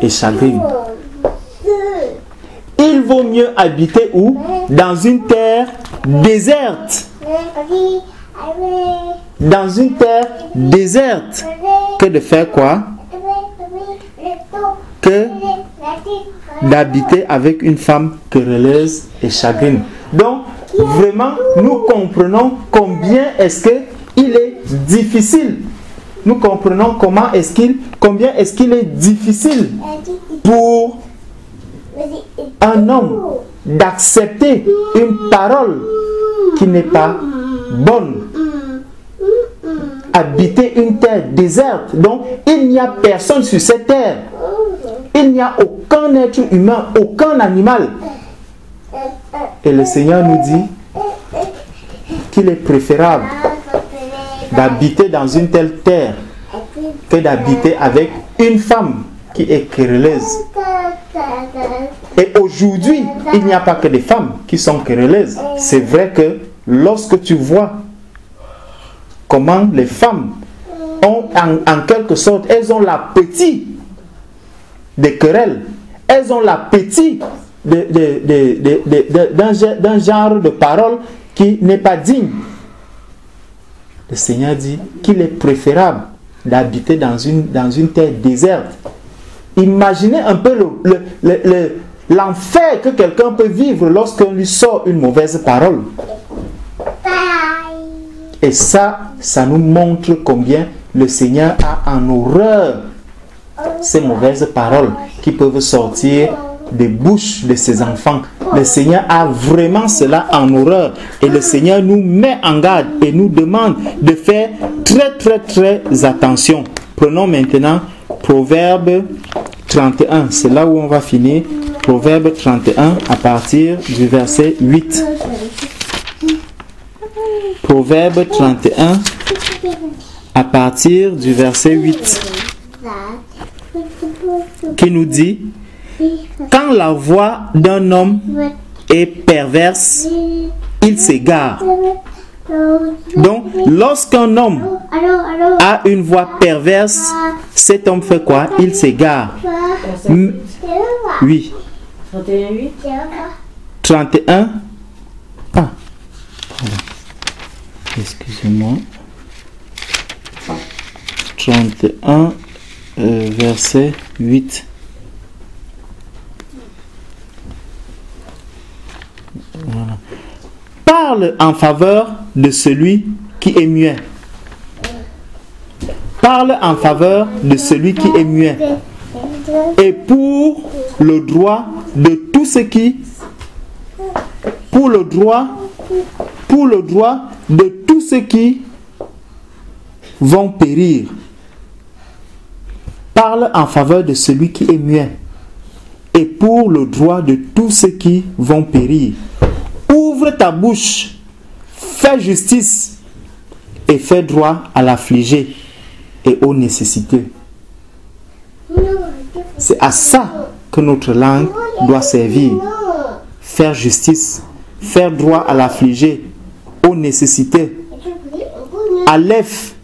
et chagrine. Il vaut mieux habiter où? Dans une terre déserte. Dans une terre déserte, que de faire quoi? Que d'habiter avec une femme querelleuse et chagrine. Donc, vraiment, nous comprenons combien est-ce qu'il est difficile. Nous comprenons combien est-ce qu'il est difficile pour un homme d'accepter une parole qui n'est pas bonne. Habiter une terre déserte. Donc, il n'y a personne sur cette terre. Il n'y a aucun être humain, aucun animal. Et le Seigneur nous dit qu'il est préférable d'habiter dans une telle terre que d'habiter avec une femme qui est querelleuse. Et aujourd'hui, il n'y a pas que des femmes qui sont querelleuses. C'est vrai que lorsque tu vois comment les femmes ont en quelque sorte, elles ont l'appétit des querelles, elles ont l'appétit d'un genre de parole qui n'est pas digne. Le Seigneur dit qu'il est préférable d'habiter dans une terre déserte. Imaginez un peu l'enfer que quelqu'un peut vivre lorsqu'on lui sort une mauvaise parole. Et ça nous montre combien le Seigneur a en horreur ces mauvaises paroles qui peuvent sortir des bouches de ses enfants. Le Seigneur a vraiment cela en horreur. Et le Seigneur nous met en garde et nous demande de faire très attention. Prenons maintenant Proverbe 31. C'est là où on va finir. Proverbe 31 à partir du verset 8. Proverbe 31 à partir du verset 8 qui nous dit: quand la voix d'un homme est perverse, il s'égare. Donc, lorsqu'un homme a une voix perverse, cet homme fait quoi? Il s'égare. Oui. 31,8. 31. Ah, pardon. Excusez-moi. 31, verset 8. Voilà. Parle en faveur de celui qui est muet. Parle en faveur de celui qui est muet. Et pour le droit de tout ce qui... Pour le droit de tous ceux qui vont périr. Parle en faveur de celui qui est muet. Et pour le droit de tous ceux qui vont périr. Ouvre ta bouche, fais justice et fais droit à l'affligé et aux nécessités. C'est à ça que notre langue doit servir. Faire justice, faire droit à l'affligé, aux nécessités. Aleph,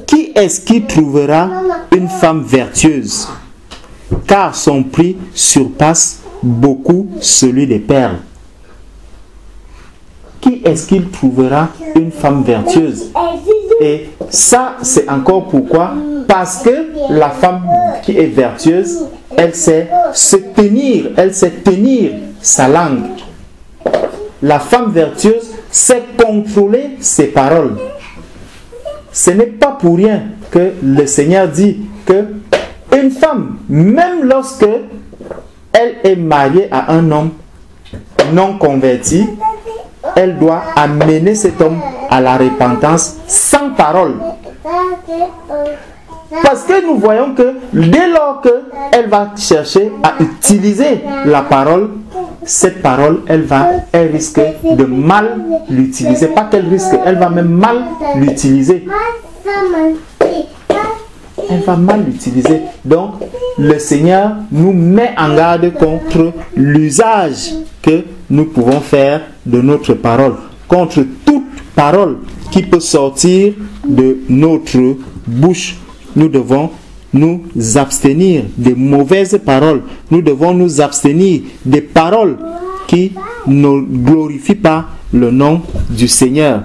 qui est-ce qui trouvera une femme vertueuse? Car son prix surpasse beaucoup celui des perles. Qui est-ce qu'il trouvera une femme vertueuse? Et ça, c'est encore pourquoi? Parce que la femme qui est vertueuse, elle sait se tenir, elle sait tenir sa langue. La femme vertueuse sait contrôler ses paroles. Ce n'est pas pour rien que le Seigneur dit que une femme, même lorsque elle est mariée à un homme non converti, elle doit amener cet homme à la repentance sans parole. Parce que nous voyons que dès lors qu'elle va chercher à utiliser la parole, cette parole, elle risque de mal l'utiliser. Pas qu'elle risque, elle va même mal l'utiliser. Elle va mal l'utiliser. Donc, le Seigneur nous met en garde contre l'usage que nous pouvons faire de notre parole. Contre toute parole qui peut sortir de notre bouche. Nous devons nous abstenir des mauvaises paroles. Nous devons nous abstenir des paroles qui ne glorifient pas le nom du Seigneur.